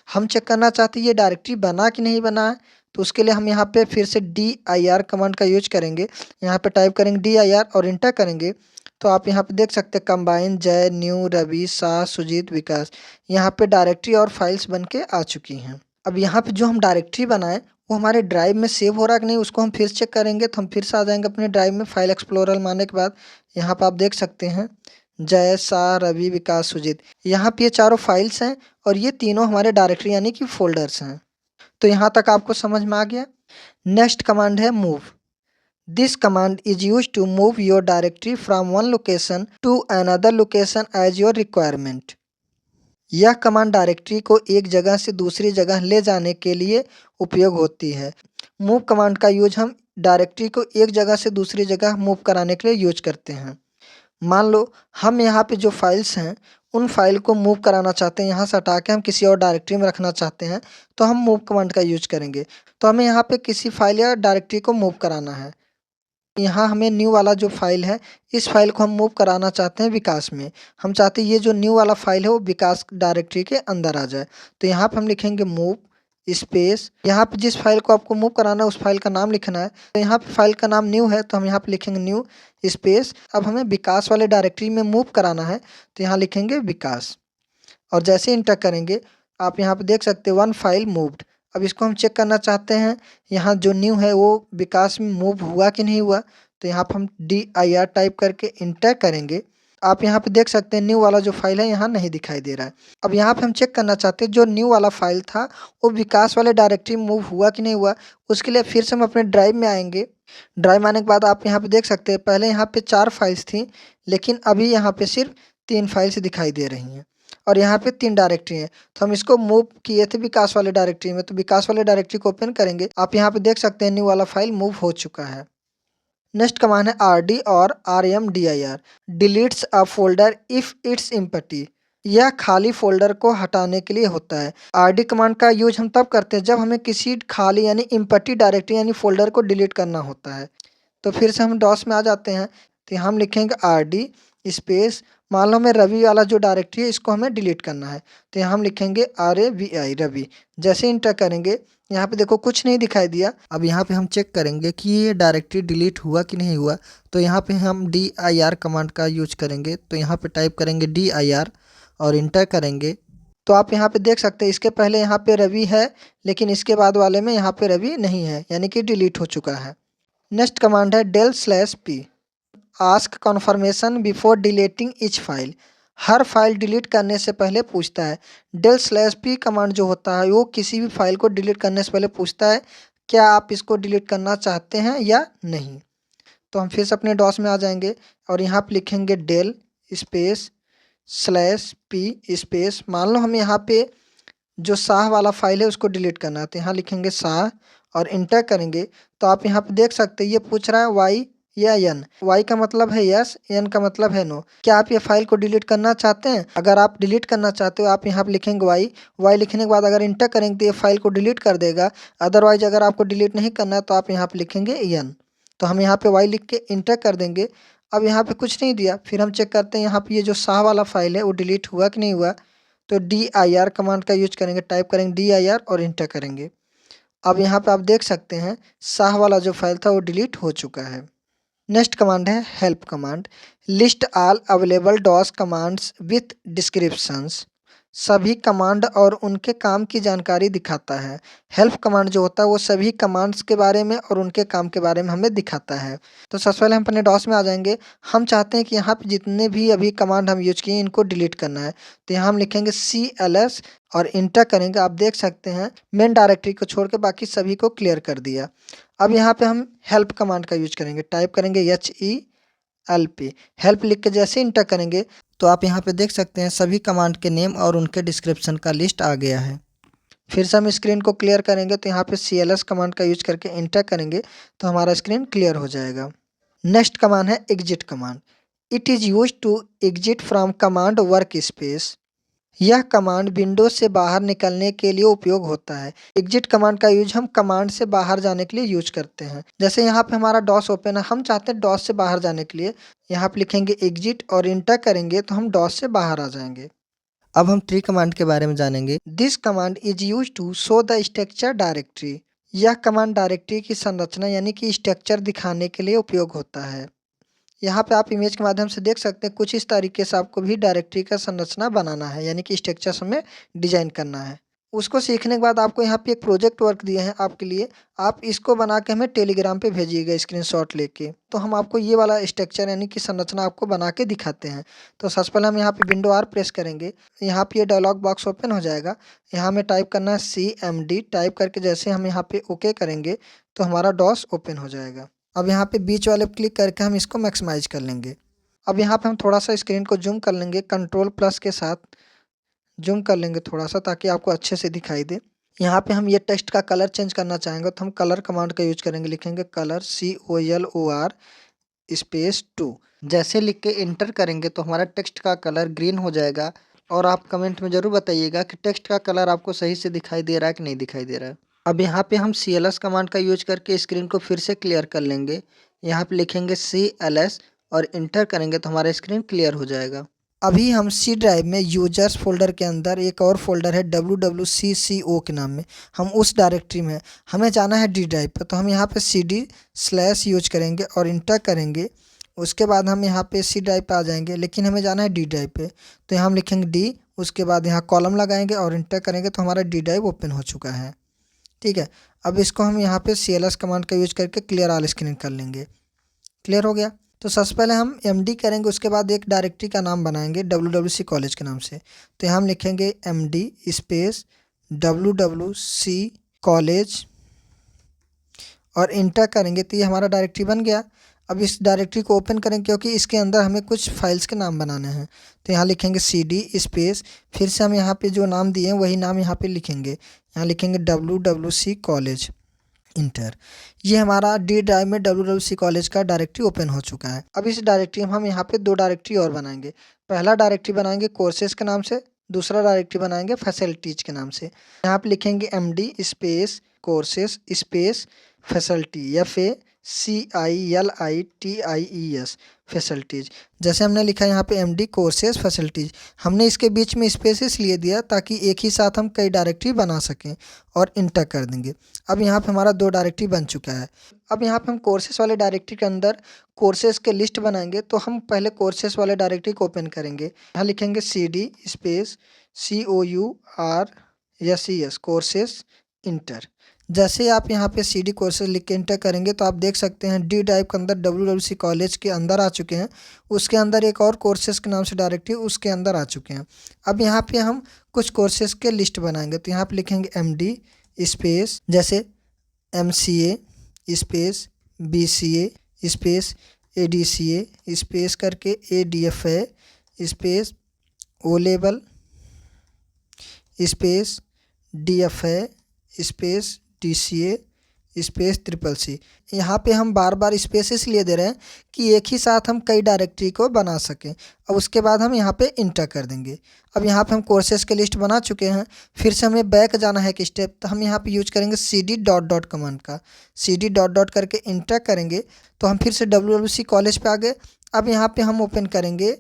S1: हम चेक करना चाहते हैं ये डायरेक्टरी बना कि नहीं बना है, तो उसके लिए हम यहाँ पे फिर से dir कमांड का यूज करेंगे। यहाँ पे टाइप करेंगे dir और इंटर करेंगे, तो आप यहाँ पे देख सकते हैं कंबाइन जय न्यू रवि शाह सुजीत विकास, यहाँ पे डायरेक्टरी और फाइल्स बन के आ चुकी हैं। अब यहाँ पे जो हम डायरेक्टरी बनाए वो हमारे ड्राइव में सेव हो रहा है कि नहीं, उसको हम फिर चेक करेंगे। तो हम फिर से आ जाएंगे अपने ड्राइव में, फाइल एक्सप्लोरर मारने के बाद यहाँ पे आप देख सकते हैं जय शाह रवि विकास सुजीत, यहाँ पे ये चारों फाइल्स हैं और ये तीनों हमारे डायरेक्टरी यानी कि फोल्डर्स हैं। तो यहाँ तक आपको समझ में आ गया। नेक्स्ट कमांड है move. This command is use to move your directory from one location to another location as your requirement. यह कमांड डायरेक्टरी को एक जगह से दूसरी जगह ले जाने के लिए उपयोग होती है। मूव कमांड का यूज हम डायरेक्टरी को एक जगह से दूसरी जगह मूव कराने के लिए यूज करते हैं। मान लो हम यहाँ पे जो फाइल्स हैं उन फाइल को मूव कराना चाहते हैं, यहाँ से हटा के हम किसी और डायरेक्टरी में रखना चाहते हैं, तो हम मूव कमांड का यूज करेंगे। तो हमें यहाँ पे किसी फाइल या डायरेक्टरी को मूव कराना है। यहाँ हमें न्यू वाला जो फाइल है इस फाइल को हम मूव कराना चाहते हैं विकास में। हम चाहते हैं ये जो न्यू वाला फाइल है वो विकास डायरेक्टरी के अंदर आ जाए। तो यहाँ पे हम लिखेंगे मूव स्पेस, यहाँ पे जिस फाइल को आपको मूव कराना है उस फाइल का नाम लिखना है। तो यहाँ पे फाइल का नाम न्यू है तो हम यहाँ पे लिखेंगे न्यू स्पेस। अब हमें विकास वाले डायरेक्टरी में मूव कराना है तो यहाँ लिखेंगे विकास, और जैसे इंटर करेंगे आप यहाँ पे देख सकते हैं वन फाइल मूव्ड। अब इसको हम चेक करना चाहते हैं यहाँ जो न्यू है वो विकास में मूव हुआ कि नहीं हुआ, तो यहाँ पे हम dir टाइप करके इंटर करेंगे। आप यहाँ पे देख सकते हैं न्यू वाला जो फाइल है यहाँ नहीं दिखाई दे रहा है। अब यहाँ पे हम चेक करना चाहते हैं जो न्यू वाला फाइल था वो विकास वाले डायरेक्टरी में मूव हुआ कि नहीं हुआ। उसके लिए फिर से हम अपने ड्राइव में आएंगे। ड्राइव में आने के बाद आप यहाँ पे देख सकते हैं पहले यहाँ पे 4 फाइल्स थी, लेकिन अभी यहाँ पे सिर्फ 3 फाइल्स दिखाई दे रही हैं और यहाँ पे 3 डायरेक्टरी हैं। तो हम इसको मूव किए थे विकास वाले डायरेक्टरी में, तो विकास वाले डायरेक्टरी को ओपन करेंगे। आप यहाँ पे देख सकते हैं न्यू वाला फाइल मूव हो चुका है। नेक्स्ट कमांड है rd और rmdir, deletes a folder if it's empty. यह खाली फोल्डर को हटाने के लिए होता है। rd कमांड का यूज हम तब करते हैं जब हमें किसी खाली यानी एम्प्टी डायरेक्टरी यानी फोल्डर को डिलीट करना होता है। तो फिर से हम डॉस में आ जाते हैं, तो हम लिखेंगे rd स्पेस, मान लो हमें रवि वाला जो डायरेक्टरी है इसको हमें डिलीट करना है, तो यहाँ हम लिखेंगे ravi रवि। जैसे इंटर करेंगे यहाँ पे देखो कुछ नहीं दिखाई दिया। अब यहाँ पे हम चेक करेंगे कि ये डायरेक्टरी डिलीट हुआ कि नहीं हुआ, तो यहाँ पे हम dir कमांड का यूज करेंगे। तो यहाँ पे टाइप करेंगे dir और इंटर करेंगे। तो आप यहाँ पे देख सकते हैं इसके पहले यहाँ पे रवि है, लेकिन इसके बाद वाले में यहाँ पे रवि नहीं है, यानी कि डिलीट हो चुका है। नेक्स्ट कमांड है del/p, ask confirmation before deleting each file. हर फाइल डिलीट करने से पहले पूछता है। del/p कमांड जो होता है वो किसी भी फाइल को डिलीट करने से पहले पूछता है क्या आप इसको डिलीट करना चाहते हैं या नहीं। तो हम फिर से अपने डॉस में आ जाएंगे और यहाँ पे लिखेंगे del स्पेस /p स्पेस, मान लो हम यहाँ पे जो शाह वाला फाइल है उसको डिलीट करना है, तो यहाँ लिखेंगे शाह और इंटर करेंगे। तो आप यहाँ पे देख सकते हैं ये पूछ रहा है वाई या एन। वाई का मतलब है यस, एन का मतलब है नो। क्या आप ये फाइल को डिलीट करना चाहते हैं? अगर आप डिलीट करना चाहते हो आप यहाँ पे लिखेंगे वाई। वाई लिखने के बाद अगर इंटर करेंगे तो ये फाइल को डिलीट कर देगा। अदरवाइज अगर आपको डिलीट नहीं करना है तो आप यहाँ पे लिखेंगे एन। तो हम यहाँ पे वाई लिख के इंटर कर देंगे। अब यहाँ पे कुछ नहीं दिया, फिर हम चेक करते हैं यहाँ पे ये जो शाह वाला फाइल है वो डिलीट हुआ कि नहीं हुआ। तो dir कमांड का यूज करेंगे, टाइप करेंगे dir और इंटर करेंगे। अब यहाँ पे आप देख सकते हैं शाह वाला जो फाइल था वो डिलीट हो चुका है। नेक्स्ट कमांड है help command. List all available DOS commands with descriptions. सभी कमांड और उनके काम की जानकारी दिखाता है। हेल्प कमांड जो होता है वो सभी कमांड्स के बारे में और उनके काम के बारे में हमें दिखाता है। तो सबसे पहले हम अपने डॉस में आ जाएंगे। हम चाहते हैं कि यहाँ पे जितने भी अभी कमांड हम यूज किए इनको डिलीट करना है, तो यहाँ हम लिखेंगे cls और इंटर करेंगे। आप देख सकते हैं मेन डायरेक्टरी को छोड़ के बाकी सभी को क्लियर कर दिया। अब यहाँ पे हम हेल्प कमांड का यूज करेंगे, टाइप करेंगे HELP। हेल्प लिख के जैसे इंटर करेंगे तो आप यहाँ पे देख सकते हैं सभी कमांड के नेम और उनके डिस्क्रिप्शन का लिस्ट आ गया है। फिर से हम स्क्रीन को क्लियर करेंगे तो यहाँ पे CLS कमांड का यूज करके इंटर करेंगे तो हमारा स्क्रीन क्लियर हो जाएगा। नेक्स्ट कमांड है exit command. It is used to exit from command work space. यह कमांड विंडोज से बाहर निकलने के लिए उपयोग होता है। एग्जिट कमांड का यूज हम कमांड से बाहर जाने के लिए यूज करते हैं। जैसे यहाँ पे हमारा डॉस ओपन है, हम चाहते हैं डॉस से बाहर जाने के लिए, यहाँ पे लिखेंगे एग्जिट और इंटर करेंगे तो हम डॉस से बाहर आ जाएंगे। अब हम ट्री कमांड के बारे में जानेंगे। This command is use to show the structure directory. यह कमांड डायरेक्टरी की संरचना यानी कि स्ट्रक्चर दिखाने के लिए उपयोग होता है। यहाँ पे आप इमेज के माध्यम से देख सकते हैं, कुछ इस तरीके से आपको भी डायरेक्टरी का संरचना बनाना है, यानी कि स्ट्रक्चर हमें डिजाइन करना है। उसको सीखने के बाद आपको यहाँ पे एक प्रोजेक्ट वर्क दिए हैं आपके लिए, आप इसको बना के हमें टेलीग्राम पे भेजिएगा स्क्रीनशॉट लेके। तो हम आपको ये वाला स्ट्रक्चर यानी कि संरचना आपको बना के दिखाते हैं। तो सबसे पहले हम यहाँ पे विंडो आर प्रेस करेंगे, यहाँ पे ये डायलॉग बॉक्स ओपन हो जाएगा। यहाँ में टाइप करना है CMD, टाइप करके जैसे हम यहाँ पे ओके करेंगे तो हमारा डॉस ओपन हो जाएगा। अब यहाँ पे बीच वाले पे क्लिक करके हम इसको मैक्सिमाइज कर लेंगे। अब यहाँ पे हम थोड़ा सा स्क्रीन को जूम कर लेंगे, कंट्रोल प्लस के साथ जूम कर लेंगे थोड़ा सा, ताकि आपको अच्छे से दिखाई दे। यहाँ पे हम ये टेक्स्ट का कलर चेंज करना चाहेंगे तो हम कलर कमांड का यूज करेंगे, लिखेंगे कलर COLOR स्पेस 2। जैसे लिख के इंटर करेंगे तो हमारा टेक्स्ट का कलर ग्रीन हो जाएगा। और आप कमेंट में ज़रूर बताइएगा कि टेक्स्ट का कलर आपको सही से दिखाई दे रहा है कि नहीं दिखाई दे रहा है। अब यहाँ पे हम CLS कमांड का यूज करके स्क्रीन को फिर से क्लियर कर लेंगे। यहाँ पे लिखेंगे CLS और इंटर करेंगे तो हमारा स्क्रीन क्लियर हो जाएगा। अभी हम C ड्राइव में यूजर्स फोल्डर के अंदर एक और फोल्डर है WWCCO के नाम में, हम उस डायरेक्टरी में हमें जाना है D ड्राइव पर। तो हम यहाँ पे CD/ यूज करेंगे और इंटर करेंगे। उसके बाद हम यहाँ पे C ड्राइव पे आ जाएंगे, लेकिन हमें जाना है D ड्राइव पे। तो यहाँ हम लिखेंगे D, उसके बाद यहाँ कॉलम लगाएंगे और इंटर करेंगे तो हमारा D ड्राइव ओपन हो चुका है। ठीक है, अब इसको हम यहाँ पे CLS कमांड का यूज करके क्लियर ऑल स्क्रीन कर लेंगे। क्लियर हो गया। तो सबसे पहले हम MD करेंगे, उसके बाद एक डायरेक्टरी का नाम बनाएंगे WWC कॉलेज के नाम से। तो यहाँ हम लिखेंगे MD स्पेस WWC कॉलेज और इंटर करेंगे तो ये हमारा डायरेक्टरी बन गया। अब इस डायरेक्टरी को ओपन करेंगे क्योंकि इसके अंदर हमें कुछ फाइल्स के नाम बनाने हैं। तो यहाँ लिखेंगे CD स्पेस, फिर से हम यहाँ पे जो नाम दिए हैं वही नाम यहाँ पे लिखेंगे। यहाँ लिखेंगे WWC कॉलेज, इंटर। ये हमारा D ड्राइव में WWC कॉलेज का डायरेक्टरी ओपन हो चुका है। अब इस डायरेक्टरी में हम यहाँ पे दो डायरेक्टरी और बनाएंगे। पहला डायरेक्टरी बनाएंगे कोर्सेज के नाम से, दूसरा डायरेक्टरी बनाएंगे फैसिलिटीज के नाम से। यहाँ पे लिखेंगे MD space courses space facility FACILITIES facilities. जैसे हमने लिखा यहाँ पे MD कोर्सेज फैसिलिटीज, हमने इसके बीच में स्पेस इसलिए दिया ताकि एक ही साथ हम कई डायरेक्टरी बना सकें, और इंटर कर देंगे। अब यहाँ पे हमारा दो डायरेक्टरी बन चुका है। अब यहाँ पे हम कोर्सेज वाले डायरेक्टरी के अंदर कोर्सेज के लिस्ट बनाएंगे। तो हम पहले कोर्सेज वाले डायरेक्टरी को ओपन करेंगे। यहाँ लिखेंगे CD space COURSES courses, inter. जैसे आप यहाँ पे CD कोर्सेज लिख के इंटर करेंगे तो आप देख सकते हैं D ड्राइव के अंदर WWC कॉलेज के अंदर आ चुके हैं। उसके अंदर एक और कोर्सेज के नाम से डायरेक्टरी उसके अंदर आ चुके हैं। अब यहाँ पे हम कुछ कोर्सेज के लिस्ट बनाएंगे। तो यहाँ पे लिखेंगे MD स्पेस जैसे MCA space BCA space ADCA space करके ADFA space O level space DFA space DCA space CCC। यहाँ पे हम बार बार स्पेस इसलिए दे रहे हैं कि एक ही साथ हम कई डायरेक्टरी को बना सकें। अब उसके बाद हम यहाँ पे इंटर कर देंगे। अब यहाँ पे हम कोर्सेज के लिस्ट बना चुके हैं। फिर से हमें बैक जाना है एक स्टेप, तो हम यहाँ पे यूज करेंगे CD ... कमांड का। CD ... करके इंटर करेंगे तो हम फिर से WWC कॉलेज पे आ गए। अब यहाँ पे हम ओपन करेंगे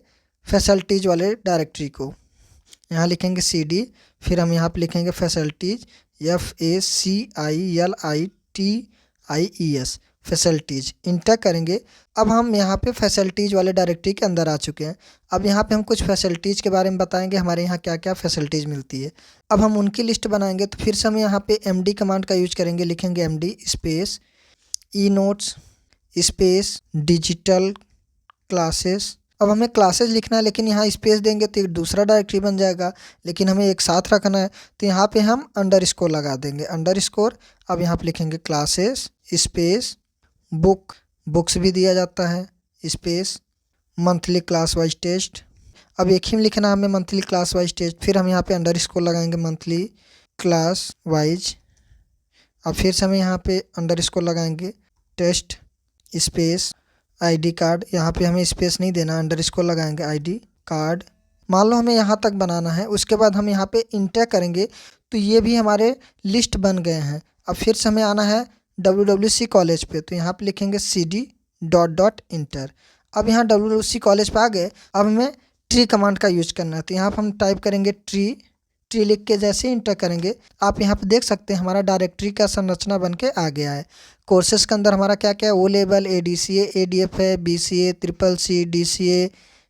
S1: फैसिलिटीज़ वाले डायरेक्टरी को। यहाँ लिखेंगे CD, फिर हम यहाँ पे लिखेंगे फैसिलिटीज़ FACILITIES फैसिलिटीज़, इंटर करेंगे। अब हम यहाँ पे फैसिलिटीज़ वाले डायरेक्टरी के अंदर आ चुके हैं। अब यहाँ पे हम कुछ फैसिलिटीज़ के बारे में बताएंगे, हमारे यहाँ क्या क्या फैसिलिटीज़ मिलती है। अब हम उनकी लिस्ट बनाएंगे। तो फिर से हम यहाँ पे MD कमांड का यूज करेंगे, लिखेंगे MD space E notes space digital classes. अब हमें क्लासेज लिखना है, लेकिन यहाँ स्पेस देंगे तो एक दूसरा डायरेक्टरी बन जाएगा, लेकिन हमें एक साथ रखना है। तो यहाँ पे हम अंडरस्कोर लगा देंगे, अंडरस्कोर। अब यहाँ पे लिखेंगे क्लासेस स्पेस बुक्स भी दिया जाता है space monthly class wise test. अब एक ही में लिखना है हमें मंथली क्लास वाइज टेस्ट। फिर हम यहाँ पे अंडरस्कोर लगाएंगे मंथली क्लास वाइज। अब फिर से हमें यहाँ पे अंडरस्कोर लगाएंगे टेस्ट स्पेस आईडी कार्ड, यहाँ पे हमें स्पेस नहीं देना, अंडरस्कोर लगाएंगे आईडी कार्ड। मान लो हमें यहाँ तक बनाना है, उसके बाद हम यहाँ पे इंटर करेंगे तो ये भी हमारे लिस्ट बन गए हैं। अब फिर से हमें आना है WWC कॉलेज पे, तो यहाँ पे लिखेंगे CD डॉट डॉट इंटर। अब यहाँ WWC कॉलेज पे आ गए। अब हमें ट्री कमांड का यूज करना है, तो यहाँ पर हम टाइप करेंगे ट्री लिख के जैसे इंटर करेंगे आप यहाँ पे देख सकते हैं हमारा डायरेक्टरी का संरचना बन के आ गया है। कोर्सेज के अंदर हमारा क्या क्या है, O लेवल, ADCA, ADF है, BCA, CCC, DCA,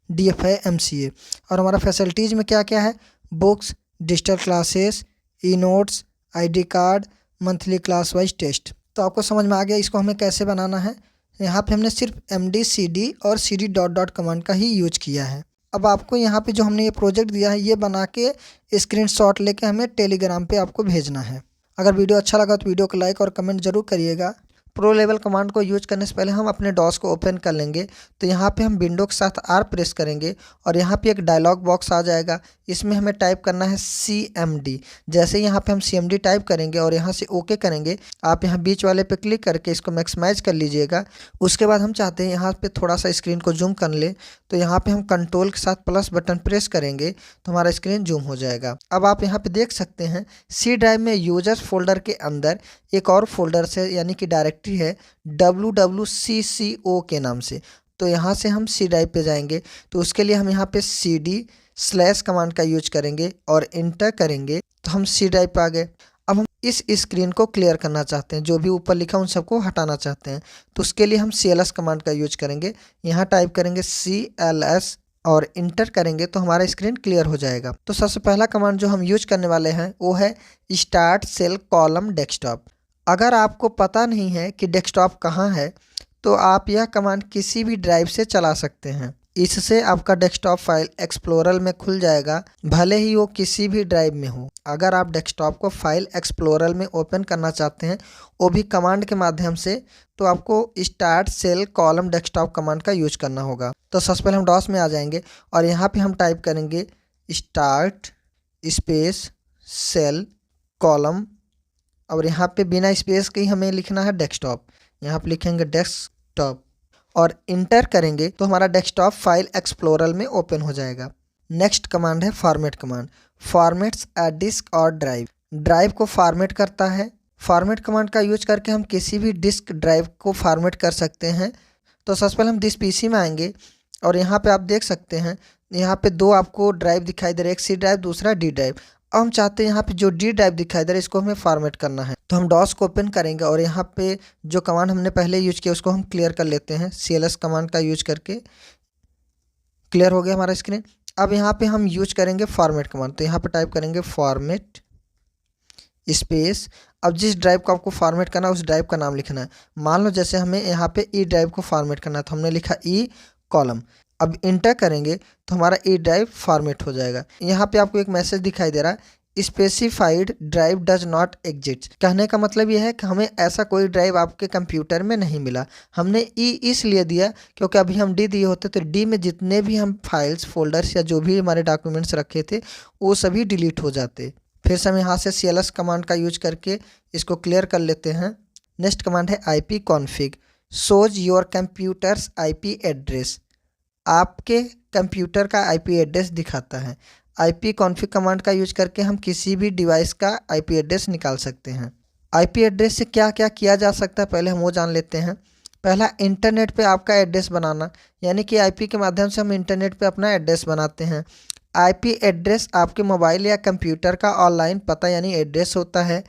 S1: DF है, MCA। और हमारा फैसिलिटीज़ में क्या क्या है, books, digital classes, e notes, ID card, monthly class wise test. तो आपको समझ में आ गया इसको हमें कैसे बनाना है। यहाँ पे हमने सिर्फ MD CD और CD डॉट डॉट कमांड का ही यूज किया है। अब आपको यहाँ पे जो हमने ये प्रोजेक्ट दिया है ये बना के स्क्रीनशॉट लेके हमें टेलीग्राम पे आपको भेजना है। अगर वीडियो अच्छा लगा तो वीडियो को लाइक और कमेंट जरूर करिएगा। प्रो लेवल कमांड को यूज करने से पहले हम अपने डॉस को ओपन कर लेंगे। तो यहाँ पे हम विंडो के साथ R प्रेस करेंगे और यहाँ पे एक डायलॉग बॉक्स आ जाएगा। इसमें हमें टाइप करना है CMD। जैसे यहाँ पे हम CMD टाइप करेंगे और यहाँ से ओके करेंगे, आप यहाँ बीच वाले पे क्लिक करके इसको मैक्सिमाइज कर लीजिएगा। उसके बाद हम चाहते हैं यहाँ पे थोड़ा सा स्क्रीन को जूम कर ले, तो यहाँ पे हम कंट्रोल के साथ प्लस बटन प्रेस करेंगे तो हमारा स्क्रीन जूम हो जाएगा। अब आप यहाँ पे देख सकते हैं C ड्राइव में यूजर्स फोल्डर के अंदर एक और फोल्डर से यानी कि डायरेक्टरी है WWCCO के नाम से। तो यहाँ से हम C ड्राइव पे जाएंगे, तो उसके लिए हम यहाँ पे CD/ कमांड का यूज करेंगे और इंटर करेंगे तो हम C ड्राइव पे आ गए। अब हम इस स्क्रीन को क्लियर करना चाहते हैं, जो भी ऊपर लिखा उन सबको हटाना चाहते हैं, तो उसके लिए हम CLS कमांड का यूज करेंगे। यहाँ टाइप करेंगे CLS और इंटर करेंगे तो हमारा स्क्रीन क्लियर हो जाएगा। तो सबसे पहला कमांड जो हम यूज करने वाले हैं वो है स्टार्ट सेल कॉलम डेस्कटॉप। अगर आपको पता नहीं है कि डेस्कटॉप कहाँ है तो आप यह कमांड किसी भी ड्राइव से चला सकते हैं। इससे आपका डेस्कटॉप फाइल एक्सप्लोरर में खुल जाएगा, भले ही वो किसी भी ड्राइव में हो। अगर आप डेस्कटॉप को फाइल एक्सप्लोरर में ओपन करना चाहते हैं वो भी कमांड के माध्यम से, तो आपको start cell column desktop command का यूज करना होगा। तो सबसे पहले हम डॉस में आ जाएंगे और यहाँ पे हम टाइप करेंगे स्टार्ट स्पेस सेल कॉलम और यहाँ पे बिना स्पेस के ही हमें लिखना है डेस्कटॉप। यहाँ पे लिखेंगे डेस्कटॉप और इंटर करेंगे तो हमारा डेस्कटॉप फाइल एक्सप्लोरर में ओपन हो जाएगा। नेक्स्ट कमांड है फॉर्मेट कमांड। फॉर्मेट्स अ डिस्क और ड्राइव को फॉर्मेट करता है। फॉर्मेट कमांड का यूज करके हम किसी भी डिस्क ड्राइव को फॉर्मेट कर सकते हैं। तो सबसे पहले हम दिस PC में आएंगे और यहाँ पे आप देख सकते हैं यहाँ पे दो आपको ड्राइव दिखाई दे रहे हैं, एक C ड्राइव दूसरा D ड्राइव। अब हम चाहते हैं यहाँ पे जो D ड्राइव दिखाई दे रहा है इसको हमें फॉर्मेट करना है। तो हम डॉस को ओपन करेंगे और यहाँ पे जो कमांड हमने पहले यूज किया उसको हम क्लियर कर लेते हैं। CLS कमांड का यूज करके क्लियर हो गया हमारा स्क्रीन। अब यहाँ पे हम यूज करेंगे फॉर्मेट कमांड। तो यहाँ पे टाइप करेंगे फॉर्मेट स्पेस। अब जिस ड्राइव को आपको फॉर्मेट करना है उस ड्राइव का नाम लिखना है। मान लो जैसे हमें यहाँ पे E ड्राइव को फॉर्मेट करना है तो हमने लिखा E कॉलम। अब इंटर करेंगे तो हमारा E ड्राइव फॉर्मेट हो जाएगा। यहाँ पे आपको एक मैसेज दिखाई दे रहा है specified drive does not exist. कहने का मतलब यह है कि हमें ऐसा कोई ड्राइव आपके कंप्यूटर में नहीं मिला। हमने E इसलिए दिया क्योंकि अभी हम D दिए होते तो D में जितने भी हम फाइल्स फोल्डर्स या जो भी हमारे डॉक्यूमेंट्स रखे थे वो सभी डिलीट हो जाते। फिर से हम यहाँ से CLS कमांड का यूज करके इसको क्लियर कर लेते हैं। नेक्स्ट कमांड है IP config. Shows your computers IP address. आपके कंप्यूटर का IP एड्रेस दिखाता है। IP कॉन्फिग कमांड का यूज करके हम किसी भी डिवाइस का IP एड्रेस निकाल सकते हैं। IP एड्रेस से क्या क्या किया जा सकता है पहले हम वो जान लेते हैं। पहला, इंटरनेट पे आपका एड्रेस बनाना, यानी कि IP के माध्यम से हम इंटरनेट पे अपना एड्रेस बनाते हैं। IP एड्रेस आपके मोबाइल या कंप्यूटर का ऑनलाइन पता यानी एड्रेस होता है।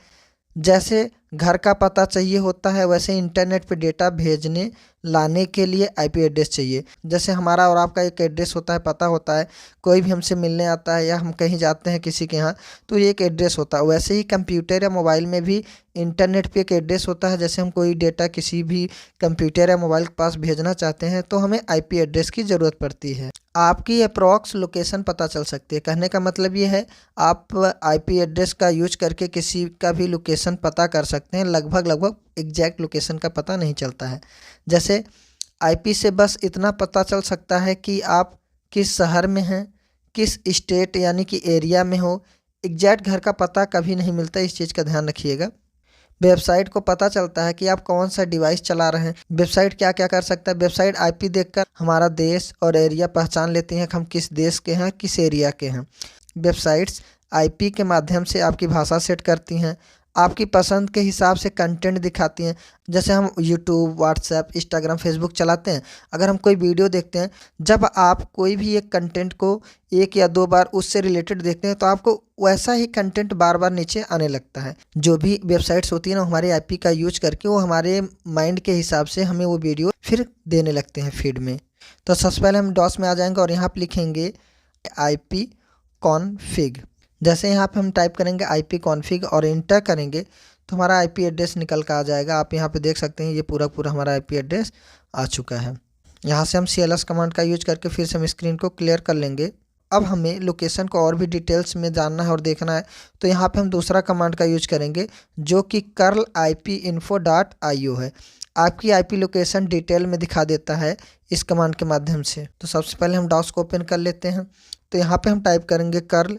S1: जैसे घर का पता चाहिए होता है वैसे इंटरनेट पे डेटा भेजने लाने के लिए IP एड्रेस चाहिए। जैसे हमारा और आपका एक एड्रेस होता है, पता होता है, कोई भी हमसे मिलने आता है या हम कहीं जाते हैं किसी के यहाँ तो ये एक एड्रेस होता है। वैसे ही कंप्यूटर या मोबाइल में भी इंटरनेट पे एक एड्रेस होता है। जैसे हम कोई डेटा किसी भी कंप्यूटर या मोबाइल के पास भेजना चाहते हैं तो हमें IP एड्रेस की ज़रूरत पड़ती है। आपकी अप्रॉक्स लोकेशन पता चल सकती है। कहने का मतलब ये है आप IP एड्रेस का यूज करके किसी का भी लोकेशन पता कर सकते हैं। लगभग एग्जैक्ट लोकेशन का पता नहीं चलता है। जैसे IP से बस इतना पता चल सकता है कि आप किस शहर में हैं, किस स्टेट यानी कि एरिया में हो। एग्जैक्ट घर का पता कभी नहीं मिलता, इस चीज़ का ध्यान रखिएगा। वेबसाइट को पता चलता है कि आप कौन सा डिवाइस चला रहे हैं। वेबसाइट क्या क्या कर सकता है, वेबसाइट आईपी देखकर हमारा देश और एरिया पहचान लेती हैं कि हम किस देश के हैं, किस एरिया के हैं। वेबसाइट्स आईपी के माध्यम से आपकी भाषा सेट करती हैं, आपकी पसंद के हिसाब से कंटेंट दिखाती हैं। जैसे हम यूट्यूब, व्हाट्सएप, इंस्टाग्राम, फेसबुक चलाते हैं, अगर हम कोई वीडियो देखते हैं, जब आप कोई भी एक कंटेंट को 1 या 2 बार उससे रिलेटेड देखते हैं तो आपको वैसा ही कंटेंट बार बार नीचे आने लगता है। जो भी वेबसाइट्स होती है ना, हमारे आईपी का यूज करके वो हमारे माइंड के हिसाब से हमें वो वीडियो फिर देने लगते हैं फीड में। तो सबसे पहले हम डॉस में आ जाएंगे और यहाँ पर लिखेंगे IP कॉन्फ़िग। जैसे यहाँ पे हम टाइप करेंगे IP कॉन्फ़िग और इंटर करेंगे तो हमारा IP एड्रेस निकल कर आ जाएगा। आप यहाँ पे देख सकते हैं ये पूरा हमारा IP एड्रेस आ चुका है। यहाँ से हम CLS कमांड का यूज करके फिर से हम स्क्रीन को क्लियर कर लेंगे। अब हमें लोकेशन को और भी डिटेल्स में जानना है और देखना है, तो यहाँ पे हम दूसरा कमांड का यूज करेंगे जो कि curl-ipinfo.io है। आपकी IP लोकेशन डिटेल में दिखा देता है इस कमांड के माध्यम से। तो सबसे पहले हम डॉस को ओपन कर लेते हैं। तो यहाँ पे हम टाइप करेंगे curl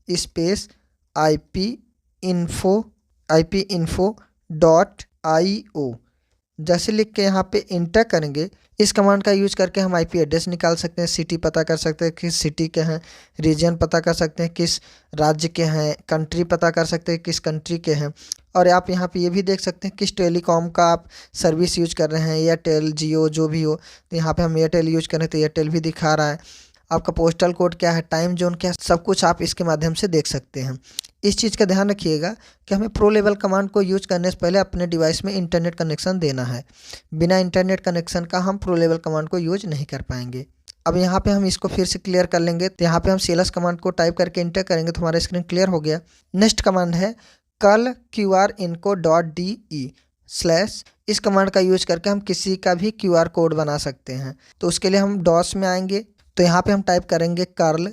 S1: स्पेस ipinfo.io। जैसे लिख के यहाँ पे इंटर करेंगे, इस कमांड का यूज करके हम IP एड्रेस निकाल सकते हैं, सिटी पता कर सकते हैं किस सिटी के हैं, रीजन पता कर सकते हैं किस राज्य के हैं, कंट्री पता कर सकते हैं किस कंट्री के हैं। और आप यहाँ पे ये भी देख सकते हैं किस टेलीकॉम का आप सर्विस यूज कर रहे हैं, एयरटेल, जियो, जो भी हो। तो यहाँ पे हम एयरटेल यूज कर रहे हैं तो एयरटेल भी दिखा रहा है। आपका पोस्टल कोड क्या है, टाइम जोन क्या है, सब कुछ आप इसके माध्यम से देख सकते हैं। इस चीज़ का ध्यान रखिएगा कि हमें प्रो लेवल कमांड को यूज करने से पहले अपने डिवाइस में इंटरनेट कनेक्शन देना है। बिना इंटरनेट कनेक्शन का हम प्रो लेवल कमांड को यूज नहीं कर पाएंगे। अब यहाँ पे हम इसको फिर से क्लियर कर लेंगे। तो यहाँ पे हम CLS कमांड को टाइप करके इंटर करेंगे तो हमारा स्क्रीन क्लियर हो गया। नेक्स्ट कमांड है curl-qrinco.de/। इस कमांड का यूज करके हम किसी का भी QR कोड बना सकते हैं। तो उसके लिए हम डॉस में आएंगे, तो यहाँ पे हम टाइप करेंगे curl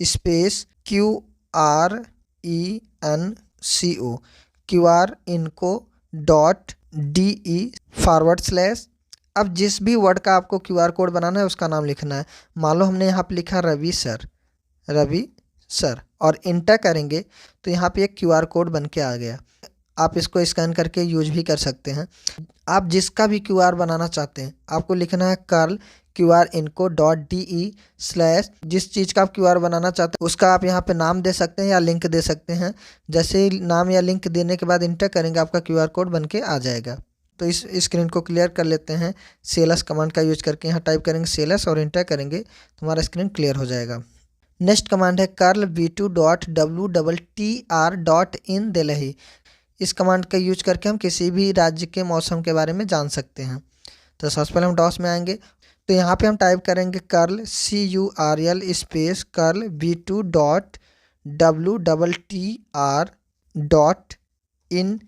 S1: स्पेस QRINCO.de/। अब जिस भी वर्ड का आपको QR कोड बनाना है उसका नाम लिखना है। मान लो हमने यहाँ पे लिखा रवि सर और इंटर करेंगे तो यहाँ पे एक QR कोड बन के आ गया। आप इसको स्कैन करके यूज भी कर सकते हैं। आप जिसका भी QR बनाना चाहते हैं आपको लिखना है curl-qrinco.de/। जिस चीज़ का आप QR बनाना चाहते हैं उसका आप यहाँ पे नाम दे सकते हैं या लिंक दे सकते हैं। जैसे ही नाम या लिंक देने के बाद इंटर करेंगे आपका QR कोड बन के आ जाएगा। तो इस स्क्रीन को क्लियर कर लेते हैं। CLS कमांड का यूज करके यहाँ टाइप करेंगे CLS और इंटर करेंगे तो हमारा स्क्रीन क्लियर हो जाएगा। नेक्स्ट कमांड है curl-v2.wtr.in Delhi। इस कमांड का यूज करके हम किसी भी राज्य के मौसम के बारे में जान सकते हैं। तो सबसे पहले हम डॉस में आएंगे, तो यहाँ पे हम टाइप करेंगे curl स्पेस curl-v2.wtr.in/।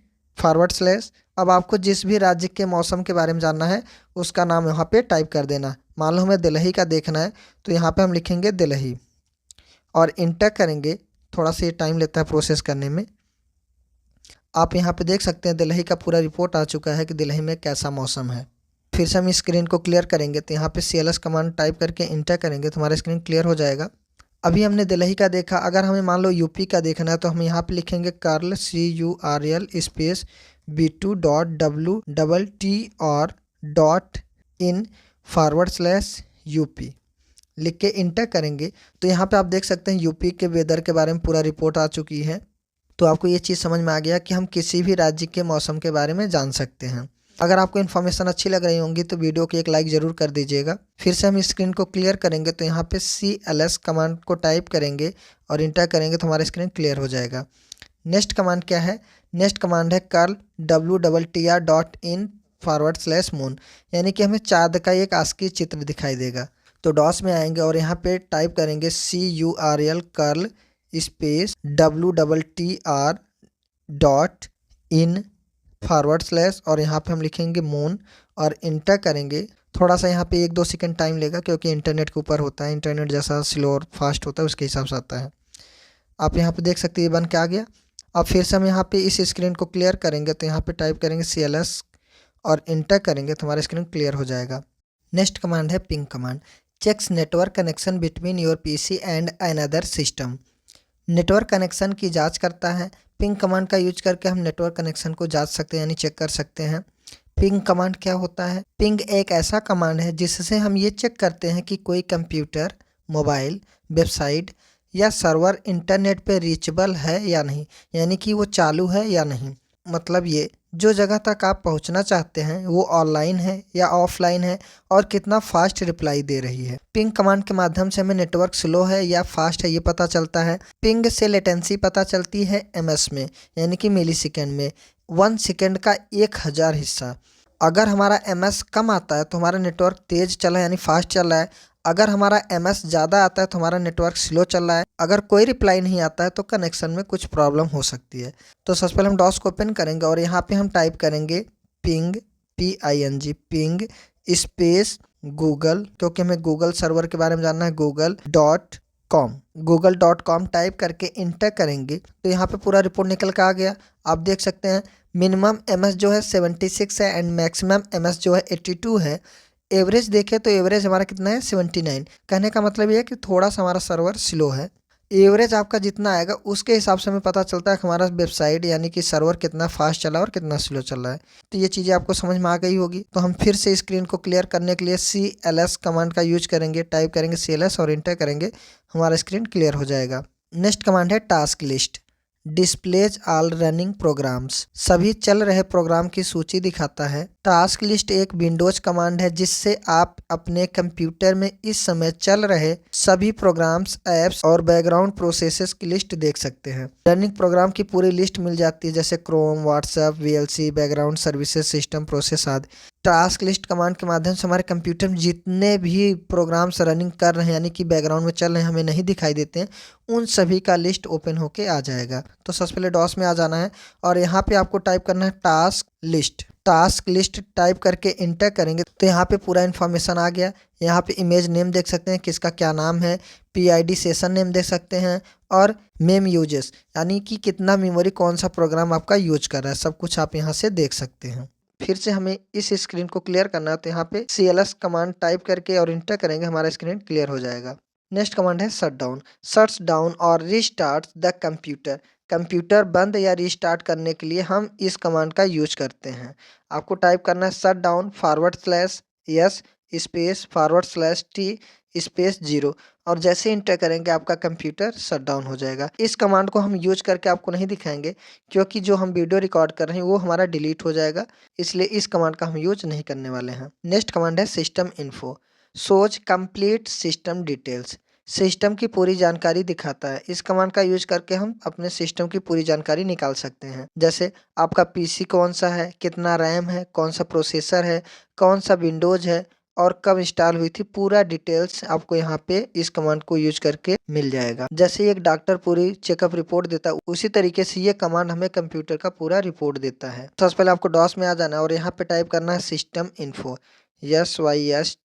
S1: अब आपको जिस भी राज्य के मौसम के बारे में जानना है उसका नाम यहाँ पे टाइप कर देना। मान लो हमें दिल्ली का देखना है तो यहाँ पे हम लिखेंगे दिल्ली और इंटर करेंगे। थोड़ा सा ये टाइम लेता है प्रोसेस करने में। आप यहाँ पे देख सकते हैं दिल्ली का पूरा रिपोर्ट आ चुका है कि दिल्ली में कैसा मौसम है। फिर से हम इस स्क्रीन को क्लियर करेंगे तो यहाँ पे CLS कमांड टाइप करके इंटर करेंगे तो हमारा स्क्रीन क्लियर हो जाएगा। अभी हमने दिल्ली का देखा, अगर हमें मान लो यूपी का देखना है तो हम यहाँ पे लिखेंगे curl स्पेस v2.wtr.in/UP लिख के इंटर करेंगे तो यहाँ पे आप देख सकते हैं यूपी के वेदर के बारे में पूरा रिपोर्ट आ चुकी है। तो आपको ये चीज़ समझ में आ गया कि हम किसी भी राज्य के मौसम के बारे में जान सकते हैं। अगर आपको इन्फॉर्मेशन अच्छी लग रही होंगी तो वीडियो को एक लाइक ज़रूर कर दीजिएगा। फिर से हम स्क्रीन को क्लियर करेंगे तो यहाँ पे CLS कमांड को टाइप करेंगे और इंटर करेंगे तो हमारा स्क्रीन क्लियर हो जाएगा। नेक्स्ट कमांड क्या है? नेक्स्ट कमांड है curl-wtr.in/moon, यानी कि हमें चाँद का एक आस्की चित्र दिखाई देगा। तो डॉस में आएंगे और यहाँ पे टाइप करेंगे curl स्पेस wtr.in/ और यहाँ पे हम लिखेंगे मून और इंटर करेंगे। थोड़ा सा यहाँ पे 1-2 सेकंड टाइम लेगा क्योंकि इंटरनेट के ऊपर होता है, इंटरनेट जैसा स्लो और फास्ट होता है उसके हिसाब से आता है। आप यहाँ पे देख सकते हैं ये बन के आ गया। अब फिर से हम यहाँ पे इस स्क्रीन को क्लियर करेंगे तो यहाँ पे टाइप करेंगे CLS और इंटर करेंगे तो हमारा स्क्रीन क्लियर हो जाएगा। नेक्स्ट कमांड है ping command. Checks network connection between your PC and another system. Network connection की जांच करता है। पिंग कमांड का यूज करके हम नेटवर्क कनेक्शन को जांच सकते हैं यानी चेक कर सकते हैं। पिंग कमांड क्या होता है? पिंग एक ऐसा कमांड है जिससे हम ये चेक करते हैं कि कोई कंप्यूटर, मोबाइल, वेबसाइट या सर्वर इंटरनेट पे रीचेबल है या नहीं, यानी कि वो चालू है या नहीं। मतलब ये जो जगह तक आप पहुंचना चाहते हैं वो ऑनलाइन है या ऑफलाइन है और कितना फास्ट रिप्लाई दे रही है। पिंग कमांड के माध्यम से हमें नेटवर्क स्लो है या फास्ट है ये पता चलता है। पिंग से लेटेंसी पता चलती है एमएस में, यानी कि मिली सेकेंड में। 1 सेकेंड का 1000 हिस्सा। अगर हमारा एमएस कम आता है तो हमारा नेटवर्क तेज चल रहा है यानी फास्ट चल रहा है। अगर हमारा एमएस ज़्यादा आता है तो हमारा नेटवर्क स्लो चल रहा है। अगर कोई रिप्लाई नहीं आता है तो कनेक्शन में कुछ प्रॉब्लम हो सकती है। तो सबसे पहले हम डॉस को ओपन करेंगे और यहाँ पे हम टाइप करेंगे ping, PING, ping space Google, क्योंकि हमें गूगल सर्वर के बारे में जानना है, google.com। google.com टाइप करके इंटर करेंगे तो यहाँ पे पूरा रिपोर्ट निकल के आ गया। आप देख सकते हैं मिनिमम एमएस जो है 76 है एंड मैक्सिमम एमएस जो है 82 है। एवरेज देखें तो एवरेज हमारा कितना है 79। कहने का मतलब ये है कि थोड़ा सा हमारा सर्वर स्लो है। एवरेज आपका जितना आएगा उसके हिसाब से हमें पता चलता है कि हमारा वेबसाइट यानी कि सर्वर कितना फास्ट चला और कितना स्लो चल रहा है। तो ये चीज़ें आपको समझ में आ गई होगी। तो हम फिर से स्क्रीन को क्लियर करने के लिए CLS कमांड का यूज करेंगे। टाइप करेंगे CLS और इंटर करेंगे, हमारा स्क्रीन क्लियर हो जाएगा। नेक्स्ट कमांड है task list. Displays all running programs, सभी चल रहे प्रोग्राम की सूची दिखाता है। टास्क लिस्ट एक विंडोज कमांड है जिससे आप अपने कंप्यूटर में इस समय चल रहे सभी प्रोग्राम्स, ऐप्स और बैकग्राउंड प्रोसेसेस की लिस्ट देख सकते हैं। रनिंग प्रोग्राम की पूरी लिस्ट मिल जाती है जैसे Chrome, WhatsApp, VLC, background services, system process आदि। टास्क लिस्ट कमांड के माध्यम से हमारे कंप्यूटर में जितने भी प्रोग्राम्स रनिंग कर रहे हैं यानी कि बैकग्राउंड में चल रहे हैं, हमें नहीं दिखाई देते हैं, उन सभी का लिस्ट ओपन होके आ जाएगा। तो सबसे पहले डॉस में आ जाना है और यहाँ पे आपको टाइप करना है task list. Task list type करके इंटर करेंगे तो यहाँ पे पूरा इन्फॉर्मेशन आ गया। यहाँ पे इमेज नेम देख सकते हैं किसका क्या नाम है, PID सेशन नेम देख सकते हैं और मेम यूजेस यानी कि कितना मेमोरी कौन सा प्रोग्राम आपका यूज कर रहा है, सब कुछ आप यहाँ से देख सकते हैं। फिर से हमें इस स्क्रीन को क्लियर करना है तो यहाँ पे CLS कमांड टाइप करके और इंटर करेंगे, हमारा स्क्रीन क्लियर हो जाएगा। नेक्स्ट कमांड है शट डाउन। शट्स डाउन और रीस्टार्ट द कंप्यूटर। कंप्यूटर बंद या रीस्टार्ट करने के लिए हम इस कमांड का यूज करते हैं। आपको टाइप करना है shut down /S space /T space 0 और जैसे इंटर करेंगे आपका कंप्यूटर शट डाउन हो जाएगा। इस कमांड को हम यूज करके आपको नहीं दिखाएंगे क्योंकि जो हम वीडियो रिकॉर्ड कर रहे हैं वो हमारा डिलीट हो जाएगा, इसलिए इस कमांड का हम यूज नहीं करने वाले हैं। नेक्स्ट कमांड है system info. Shows complete system details, system की पूरी जानकारी दिखाता है। इस कमांड का यूज करके हम अपने सिस्टम की पूरी जानकारी निकाल सकते हैं, जैसे आपका PC कौन सा है, कितना रैम है, कौन सा प्रोसेसर है, कौन सा विंडोज है और कब इंस्टॉल हुई थी, पूरा डिटेल्स आपको यहाँ पे इस कमांड को यूज करके मिल जाएगा। जैसे एक डॉक्टर पूरी चेकअप रिपोर्ट देता है उसी तरीके से ये कमांड हमें कंप्यूटर का पूरा रिपोर्ट देता है। तो सबसे पहले आपको डॉस में आ जाना है और यहाँ पे टाइप करना है system info, SYSTEMINFO।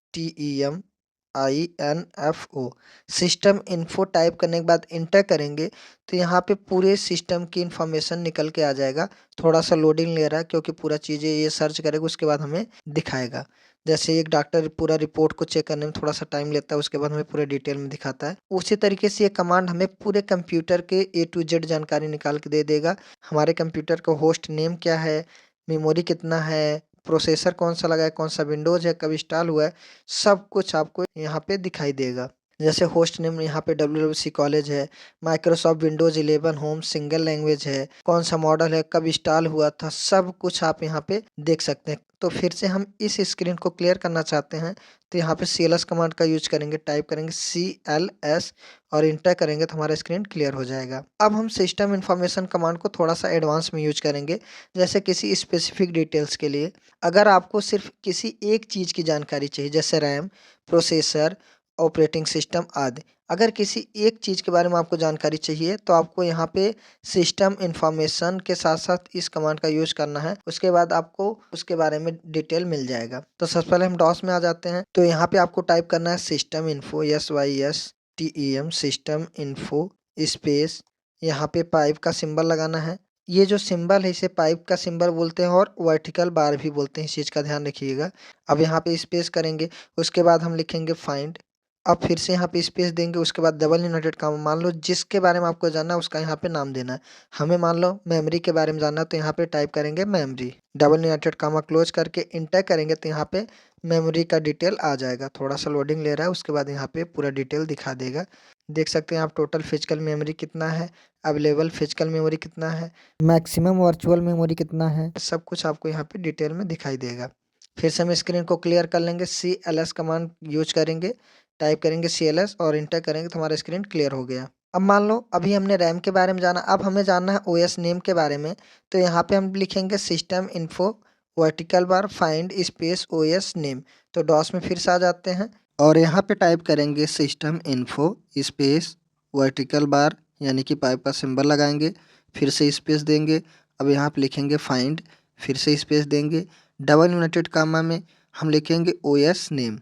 S1: System info type करने के बाद इंटर करेंगे तो यहाँ पे पूरे सिस्टम की इंफॉर्मेशन निकल के आ जाएगा। थोड़ा सा लोडिंग ले रहा है क्योंकि पूरा चीज़ें ये सर्च करेगा उसके बाद हमें दिखाएगा। जैसे एक डॉक्टर पूरा रिपोर्ट को चेक करने में थोड़ा सा टाइम लेता है उसके बाद हमें पूरे डिटेल में दिखाता है, उसी तरीके से ये कमांड हमें पूरे कंप्यूटर के A to Z जानकारी निकाल के दे देगा। हमारे कंप्यूटर का होस्ट नेम क्या है, मेमोरी कितना है, प्रोसेसर कौन सा लगा है, कौन सा विंडोज है, कब इंस्टॉल हुआ है, सब कुछ आपको यहाँ पे दिखाई देगा। जैसे होस्ट नेम यहाँ पे WWC कॉलेज है, Microsoft Windows 11 home single language है, कौन सा मॉडल है, कब इंस्टॉल हुआ था, सब कुछ आप यहाँ पे देख सकते हैं। तो फिर से हम इस स्क्रीन को क्लियर करना चाहते हैं तो यहाँ पे CLS कमांड का यूज करेंगे। टाइप करेंगे CLS और इंटर करेंगे तो हमारा स्क्रीन क्लियर हो जाएगा। अब हम सिस्टम इन्फॉर्मेशन कमांड को थोड़ा सा एडवांस में यूज करेंगे, जैसे किसी स्पेसिफिक डिटेल्स के लिए। अगर आपको सिर्फ किसी एक चीज़ की जानकारी चाहिए जैसे रैम, प्रोसेसर, ऑपरेटिंग सिस्टम आदि, अगर किसी एक चीज़ के बारे में आपको जानकारी चाहिए तो आपको यहाँ पे सिस्टम इन्फॉर्मेशन के साथ साथ इस कमांड का यूज करना है, उसके बाद आपको उसके बारे में डिटेल मिल जाएगा। तो सबसे पहले हम डॉस में आ जाते हैं तो यहाँ पे आपको टाइप करना है system info, SYSTEM system info space, यहाँ पे पाइप का सिंबल लगाना है। ये जो सिंबल है इसे पाइप का सिंबल बोलते हैं और वर्टिकल बार भी बोलते हैं, इस चीज़ का ध्यान रखिएगा। अब यहाँ पे स्पेस करेंगे, उसके बाद हम लिखेंगे फाइंड अब फिर से यहाँ पे स्पेस देंगे, उसके बाद डबल इन्वर्टेड कॉमा, मान लो जिसके बारे में आपको जानना है उसका यहाँ पे नाम देना है। हमें मान लो मेमोरी के बारे में जानना है तो यहाँ पे टाइप करेंगे memory, double inverted comma close करके इंटर करेंगे तो यहाँ पे मेमोरी का डिटेल आ जाएगा। थोड़ा सा लोडिंग ले रहा है, उसके बाद यहाँ पे पूरा डिटेल दिखा देगा। देख सकते हैं आप टोटल फिजिकल मेमोरी कितना है, अवेलेबल फिजिकल मेमोरी कितना है, मैक्सिमम वर्चुअल मेमोरी कितना है, सब कुछ आपको यहाँ पे डिटेल में दिखाई देगा। फिर से हम स्क्रीन को क्लियर कर लेंगे, CLS कमांड यूज करेंगे, टाइप करेंगे CLS और इंटर करेंगे तो हमारा स्क्रीन क्लियर हो गया। अब मान लो अभी हमने रैम के बारे में जाना, अब हमें जानना है OS नेम के बारे में। तो यहाँ पे हम लिखेंगे system info vertical bar find space OS name. तो डॉस में फिर से आ जाते हैं और यहाँ पे टाइप करेंगे system info space vertical bar यानी कि पाइप का सिंबल लगाएंगे, फिर से स्पेस देंगे। अब यहाँ पे लिखेंगे फाइंड, फिर से स्पेस देंगे, डबल यूनाइटेड कामा में हम लिखेंगे OS नेम।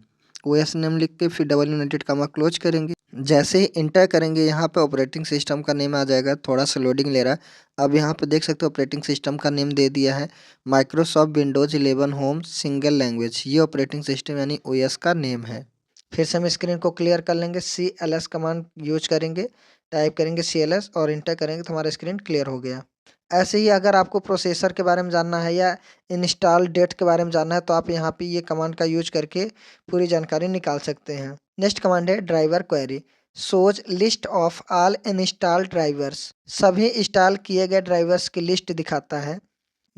S1: OS नेम लिख के फिर डबल यूनाइटेड कामा क्लोज करेंगे। जैसे ही इंटर करेंगे यहाँ पे ऑपरेटिंग सिस्टम का नेम आ जाएगा। थोड़ा सा लोडिंग ले रहा है। अब यहाँ पे देख सकते हो ऑपरेटिंग सिस्टम का नेम दे दिया है Microsoft Windows 11 home single language. ये ऑपरेटिंग सिस्टम यानी OS का नेम है। फिर से हम स्क्रीन को क्लियर कर लेंगे, CLS कमांड यूज करेंगे, टाइप करेंगे CLS और इंटर करेंगे तो हमारा स्क्रीन क्लियर हो गया। ऐसे ही अगर आपको प्रोसेसर के बारे में जानना है या इंस्टॉल डेट के बारे में जानना है तो आप यहाँ पे ये कमांड का यूज करके पूरी जानकारी निकाल सकते हैं। नेक्स्ट कमांड है driver query, shows list of all installed drivers. सभी इंस्टॉल किए गए ड्राइवर्स की लिस्ट दिखाता है।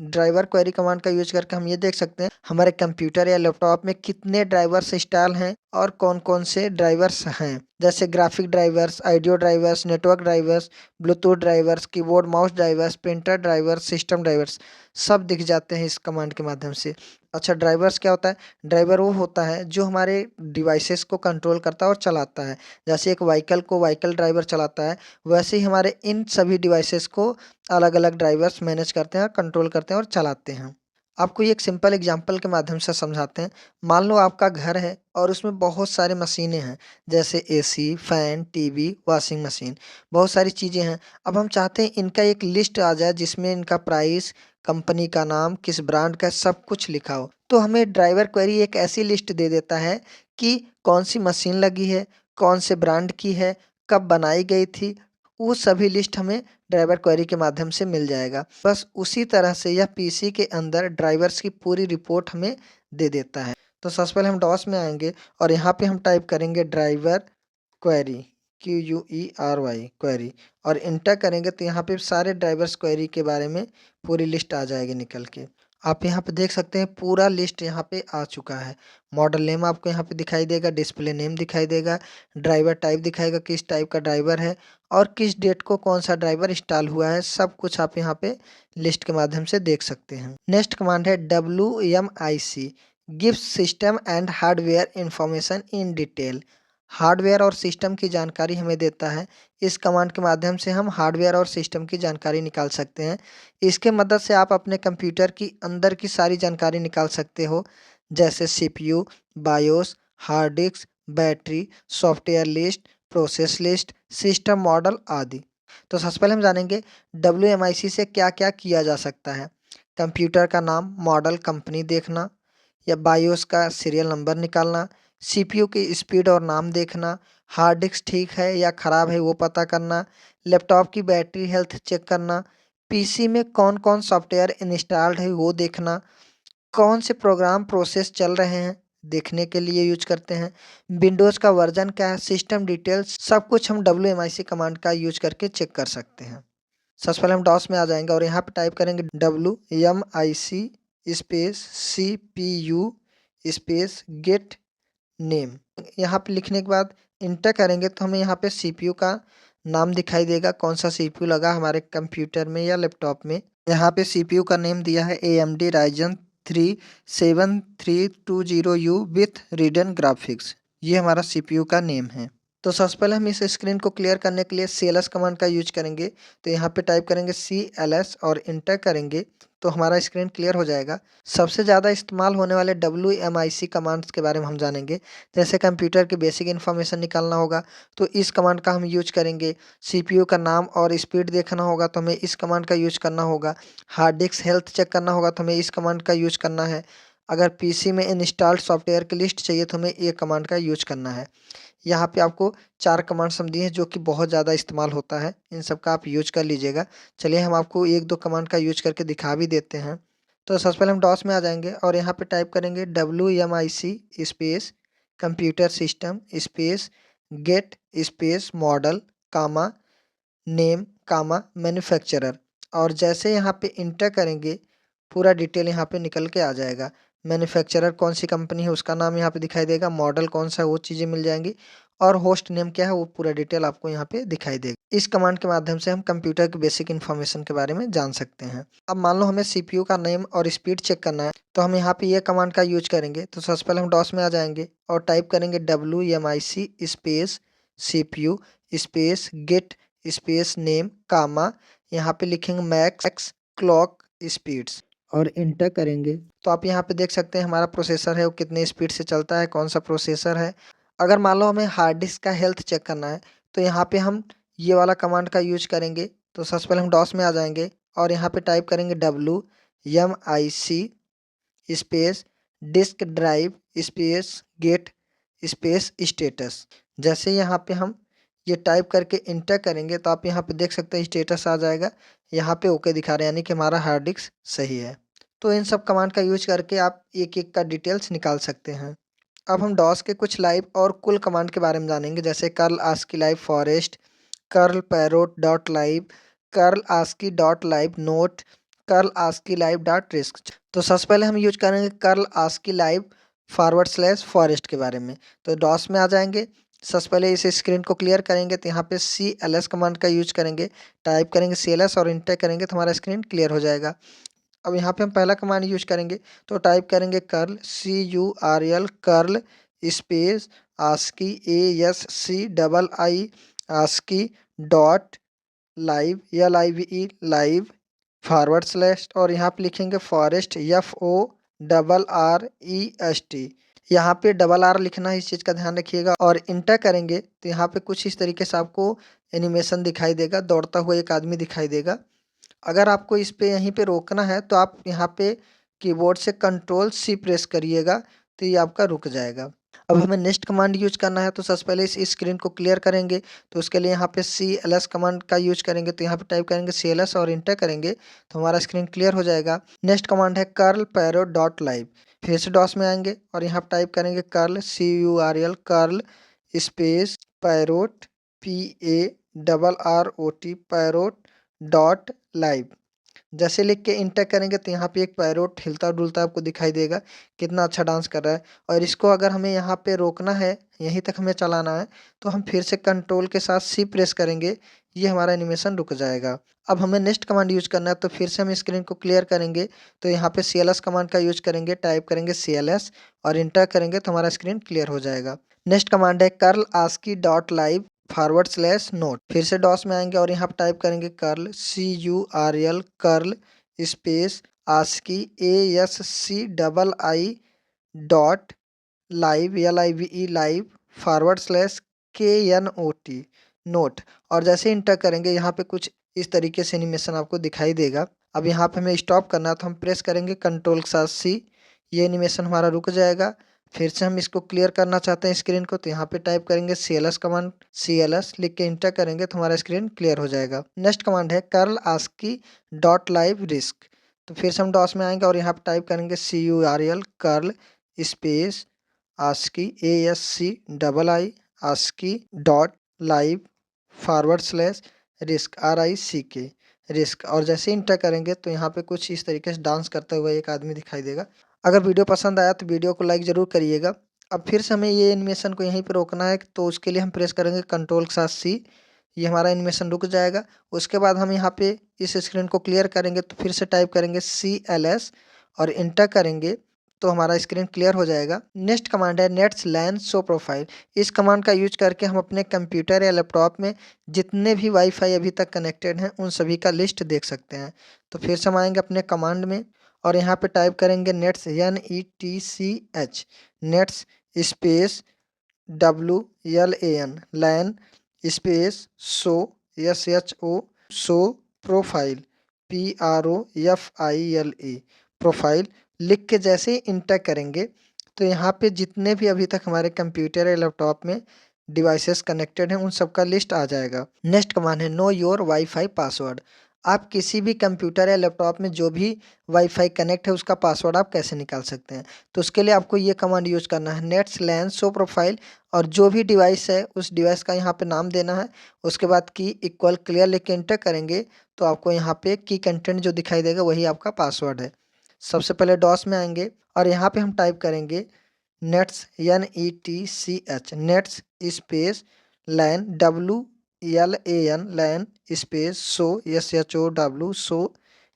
S1: ड्राइवर क्वेरी कमांड का यूज करके हम ये देख सकते हैं हमारे कंप्यूटर या लैपटॉप में कितने ड्राइवर्स इंस्टॉल हैं और कौन कौन से ड्राइवर्स हैं, जैसे graphic drivers, audio drivers, network drivers, Bluetooth drivers, keyboard mouse drivers, printer drivers, system drivers, सब दिख जाते हैं इस कमांड के माध्यम से। अच्छा, ड्राइवर्स क्या होता है? ड्राइवर वो होता है जो हमारे डिवाइसेस को कंट्रोल करता है और चलाता है। जैसे एक व्हीकल को व्हीकल ड्राइवर चलाता है, वैसे ही हमारे इन सभी डिवाइसेस को अलग अलग ड्राइवर्स मैनेज करते हैं, कंट्रोल करते हैं और चलाते हैं। आपको ये एक सिंपल एग्जांपल के माध्यम से समझाते हैं। मान लो आपका घर है और उसमें बहुत सारे मशीनें हैं, जैसे AC, fan, TV, washing machine, बहुत सारी चीज़ें हैं। अब हम चाहते हैं इनका एक लिस्ट आ जाए जिसमें इनका प्राइस, कंपनी का नाम, किस ब्रांड का, सब कुछ लिखा हो। तो हमें ड्राइवर क्वेरी एक ऐसी लिस्ट दे देता है कि कौन सी मशीन लगी है, कौन से ब्रांड की है, कब बनाई गई थी, वो सभी लिस्ट हमें ड्राइवर क्वेरी के माध्यम से मिल जाएगा। बस उसी तरह से यह PC के अंदर ड्राइवर्स की पूरी रिपोर्ट हमें दे देता है। तो सबसे पहले हम डॉस में आएंगे और यहाँ पे हम टाइप करेंगे ड्राइवर क्वेरी, QUERY क्वेरी और इंटर करेंगे तो यहाँ पे सारे ड्राइवर्स क्वेरी के बारे में पूरी लिस्ट आ जाएगी निकल के। आप यहाँ पे देख सकते हैं पूरा लिस्ट यहाँ पे आ चुका है। मॉडल नेम आपको यहाँ पे दिखाई देगा, डिस्प्ले नेम दिखाई देगा, ड्राइवर टाइप दिखाएगा किस टाइप का ड्राइवर है और किस डेट को कौन सा ड्राइवर इंस्टॉल हुआ है, सब कुछ आप यहाँ पे लिस्ट के माध्यम से देख सकते हैं। नेक्स्ट कमांड है WMIC, gives system and hardware information in detail. Hardware और सिस्टम की जानकारी हमें देता है। इस कमांड के माध्यम से हम हार्डवेयर और सिस्टम की जानकारी निकाल सकते हैं। इसके मदद से आप अपने कंप्यूटर की अंदर की सारी जानकारी निकाल सकते हो, जैसे CPU, BIOS, hard disk, battery, software list, process list, system model आदि। तो सबसे पहले हम जानेंगे WMIC से क्या क्या किया जा सकता है। कंप्यूटर का नाम, मॉडल, कंपनी देखना, या बायोस का सीरियल नंबर निकालना, CPU की स्पीड और नाम देखना, हार्ड डिस्क ठीक है या ख़राब है वो पता करना, लैपटॉप की बैटरी हेल्थ चेक करना, PC में कौन कौन सॉफ्टवेयर इंस्टॉल्ड है वो देखना, कौन से प्रोग्राम प्रोसेस चल रहे हैं देखने के लिए यूज करते हैं, विंडोज़ का वर्जन क्या है, सिस्टम डिटेल्स, सब कुछ हम WMIC कमांड का यूज करके चेक कर सकते हैं। सबसे पहले हम डॉस में आ जाएंगे और यहाँ पे टाइप करेंगे WMIC space CPU space gate name. यहाँ पे लिखने के बाद इंटर करेंगे तो हमें यहाँ पे CPU का नाम दिखाई देगा, कौन सा CPU लगा हमारे कंप्यूटर में या लैपटॉप में। यहाँ पे CPU का नेम दिया है AMD Ryzen 3 7320U with Radeon graphics. ये हमारा CPU का नेम है। तो सबसे पहले हम इस स्क्रीन को क्लियर करने के लिए CLS कमांड का यूज करेंगे। तो यहाँ पे टाइप करेंगे CLS और इंटर करेंगे तो हमारा स्क्रीन क्लियर हो जाएगा। सबसे ज़्यादा इस्तेमाल होने वाले WMIC कमांड्स के बारे में हम जानेंगे। जैसे कंप्यूटर की बेसिक इन्फॉर्मेशन निकालना होगा तो इस कमांड का हम यूज करेंगे। CPU का नाम और स्पीड देखना होगा तो हमें इस कमांड का यूज करना होगा। हार्ड डिस्क हेल्थ चेक करना होगा तो हमें इस कमांड का यूज करना है। अगर पीसी में इंस्टॉल्ड सॉफ्टवेयर की लिस्ट चाहिए तो हमें ये कमांड का यूज करना है। यहाँ पे आपको 4 कमांड्स हम दिए हैं जो कि बहुत ज़्यादा इस्तेमाल होता है, इन सब का आप यूज कर लीजिएगा। चलिए हम आपको 1-2 कमांड का यूज करके दिखा भी देते हैं। तो सबसे पहले हम डॉस में आ जाएँगे और यहाँ पे टाइप करेंगे WMIC space computer system space get space model comma name comma manufacturer और जैसे यहाँ पे इंटर करेंगे पूरा डिटेल यहाँ पे निकल के आ जाएगा। मैन्युफैक्चरर कौन सी कंपनी है उसका नाम यहाँ पे दिखाई देगा, मॉडल कौन सा है वो चीज़ें मिल जाएंगी और होस्ट नेम क्या है वो पूरा डिटेल आपको यहाँ पे दिखाई देगा। इस कमांड के माध्यम से हम कंप्यूटर की बेसिक इन्फॉर्मेशन के बारे में जान सकते हैं। अब मान लो हमें सीपीयू का नेम और स्पीड चेक करना है तो हम यहाँ पे ये कमांड का यूज करेंगे। तो सबसे पहले हम डॉस में आ जाएंगे और टाइप करेंगे WMIC space CPU space get space name comma यहाँ पे लिखेंगे मैक्स क्लॉक स्पीड्स और इंटर करेंगे तो आप यहाँ पे देख सकते हैं हमारा प्रोसेसर है वो कितने स्पीड से चलता है, कौन सा प्रोसेसर है। अगर मान लो हमें हार्ड डिस्क का हेल्थ चेक करना है तो यहाँ पे हम ये वाला कमांड का यूज करेंगे। तो सबसे पहले हम डॉस में आ जाएंगे और यहाँ पे टाइप करेंगे WMIC space disk drive space get space status. जैसे यहाँ पे हम ये टाइप करके इंटर करेंगे तो आप यहाँ पे देख सकते हैं स्टेटस आ जाएगा, यहाँ पे ओके दिखा रहे हैं यानी कि हमारा हार्ड डिस्क सही है। तो इन सब कमांड का यूज करके आप एक एक का डिटेल्स निकाल सकते हैं। अब हम डॉस के कुछ लाइव और कुल कमांड के बारे में जानेंगे जैसे curl ASCII live forest, curl parrot dot live, curl ASCII dot live knot, curl ASCII live dot risk. तो सबसे पहले हम यूज करेंगे कर्ल आस्की लाइव /फॉरेस्ट के बारे में। तो डॉस में आ जाएंगे, सबसे पहले इस स्क्रीन को क्लियर करेंगे तो यहाँ पे CLS कमांड का यूज करेंगे, टाइप करेंगे CLS और इंटर करेंगे तो हमारा स्क्रीन क्लियर हो जाएगा। अब यहाँ पे हम पहला कमांड यूज करेंगे तो टाइप करेंगे curl CURL curl space ASCII ASCII ASCII dot live LIVE /, और यहाँ पे लिखेंगे फॉरेस्ट FORREST। यहाँ पे RR लिखना है, इस चीज़ का ध्यान रखिएगा और इंटर करेंगे तो यहाँ पे कुछ इस तरीके से आपको एनिमेशन दिखाई देगा, दौड़ता हुआ एक आदमी दिखाई देगा। अगर आपको इस पे यहीं पे रोकना है तो आप यहाँ पे कीबोर्ड से Ctrl+C प्रेस करिएगा तो ये आपका रुक जाएगा। अब हमें नेक्स्ट कमांड यूज करना है तो सबसे पहले इस स्क्रीन को क्लियर करेंगे तो उसके लिए यहाँ पे CLS कमांड का यूज करेंगे। तो यहाँ पे टाइप करेंगे CLS और इंटर करेंगे तो हमारा स्क्रीन क्लियर हो जाएगा। नेक्स्ट कमांड है कर्ल पैरोट डॉट लाइव। फिर से डॉस में आएंगे और यहाँ पे टाइप करेंगे curl CURL curl space parrot PARROT parrot dot live. जैसे लिख के इंटर करेंगे तो यहाँ पे एक पैरोट हिलता डुलता आपको दिखाई देगा, कितना अच्छा डांस कर रहा है। और इसको अगर हमें यहाँ पे रोकना है, यहीं तक हमें चलाना है तो हम फिर से कंट्रोल के साथ C प्रेस करेंगे, ये हमारा एनिमेशन रुक जाएगा। अब हमें नेक्स्ट कमांड यूज करना है तो फिर से हम स्क्रीन को क्लियर करेंगे तो यहाँ पे CLS कमांड का यूज करेंगे, टाइप करेंगे CLS और इंटर करेंगे तो हमारा स्क्रीन क्लियर हो जाएगा। नेक्स्ट कमांड है curl ASCII dot live /knot. फिर से डॉस में आएंगे और यहाँ पे टाइप करेंगे curl CURL curl space ASCII ASCII dot live LIVE /KNOT knot. और जैसे इंटर करेंगे यहाँ पे कुछ इस तरीके से एनिमेशन आपको दिखाई देगा। अब यहाँ पे हमें स्टॉप करना है तो हम प्रेस करेंगे कंट्रोल के साथ C, ये एनिमेशन हमारा रुक जाएगा। फिर से हम इसको क्लियर करना चाहते हैं स्क्रीन को तो यहाँ पे टाइप करेंगे CLS कमांड, CLS लिख के इंटर करेंगे तो हमारा स्क्रीन क्लियर हो जाएगा। नेक्स्ट कमांड है curl ASCII dot live risk. तो फिर से हम डॉस में आएंगे और यहाँ पे टाइप करेंगे CURL curl space ASCII ASCII ASCII dot live /risk RISK risk. और जैसे इंटर करेंगे तो यहाँ पे कुछ इस तरीके से डांस करते हुए एक आदमी दिखाई देगा। अगर वीडियो पसंद आया तो वीडियो को लाइक ज़रूर करिएगा। अब फिर से हमें ये एनिमेशन को यहीं पे रोकना है तो उसके लिए हम प्रेस करेंगे कंट्रोल के साथ C, ये हमारा एनिमेशन रुक जाएगा। उसके बाद हम यहाँ पे इस स्क्रीन को क्लियर करेंगे तो फिर से टाइप करेंगे CLS और इंटर करेंगे तो हमारा स्क्रीन क्लियर हो जाएगा। नेक्स्ट कमांड है नेट्स लैन शो प्रोफाइल। इस कमांड का यूज करके हम अपने कंप्यूटर या लैपटॉप में जितने भी वाईफाई अभी तक कनेक्टेड हैं उन सभी का लिस्ट देख सकते हैं। तो फिर से हम आएंगे अपने कमांड में और यहाँ पे टाइप करेंगे netsh NETCH netsh space WLAN lan space show SHO show profile PROFILE profile. लिख के जैसे ही इंटर करेंगे तो यहाँ पे जितने भी अभी तक हमारे कंप्यूटर या लैपटॉप में डिवाइसेस कनेक्टेड हैं उन सब का लिस्ट आ जाएगा। नेक्स्ट कमांड है नो योर वाईफाई पासवर्ड। आप किसी भी कंप्यूटर या लैपटॉप में जो भी वाईफाई कनेक्ट है उसका पासवर्ड आप कैसे निकाल सकते हैं। तो उसके लिए आपको ये कमांड यूज करना है नेट्स लैन शो प्रोफाइल और जो भी डिवाइस है उस डिवाइस का यहाँ पे नाम देना है। उसके बाद की इक्वल क्लियर लेके एंटर करेंगे तो आपको यहाँ पे की कंटेंट जो दिखाई देगा वही आपका पासवर्ड है। सबसे पहले डॉस में आएंगे और यहाँ पे हम टाइप करेंगे netsh NETCH netsh space lan WLAN lan space SHOW show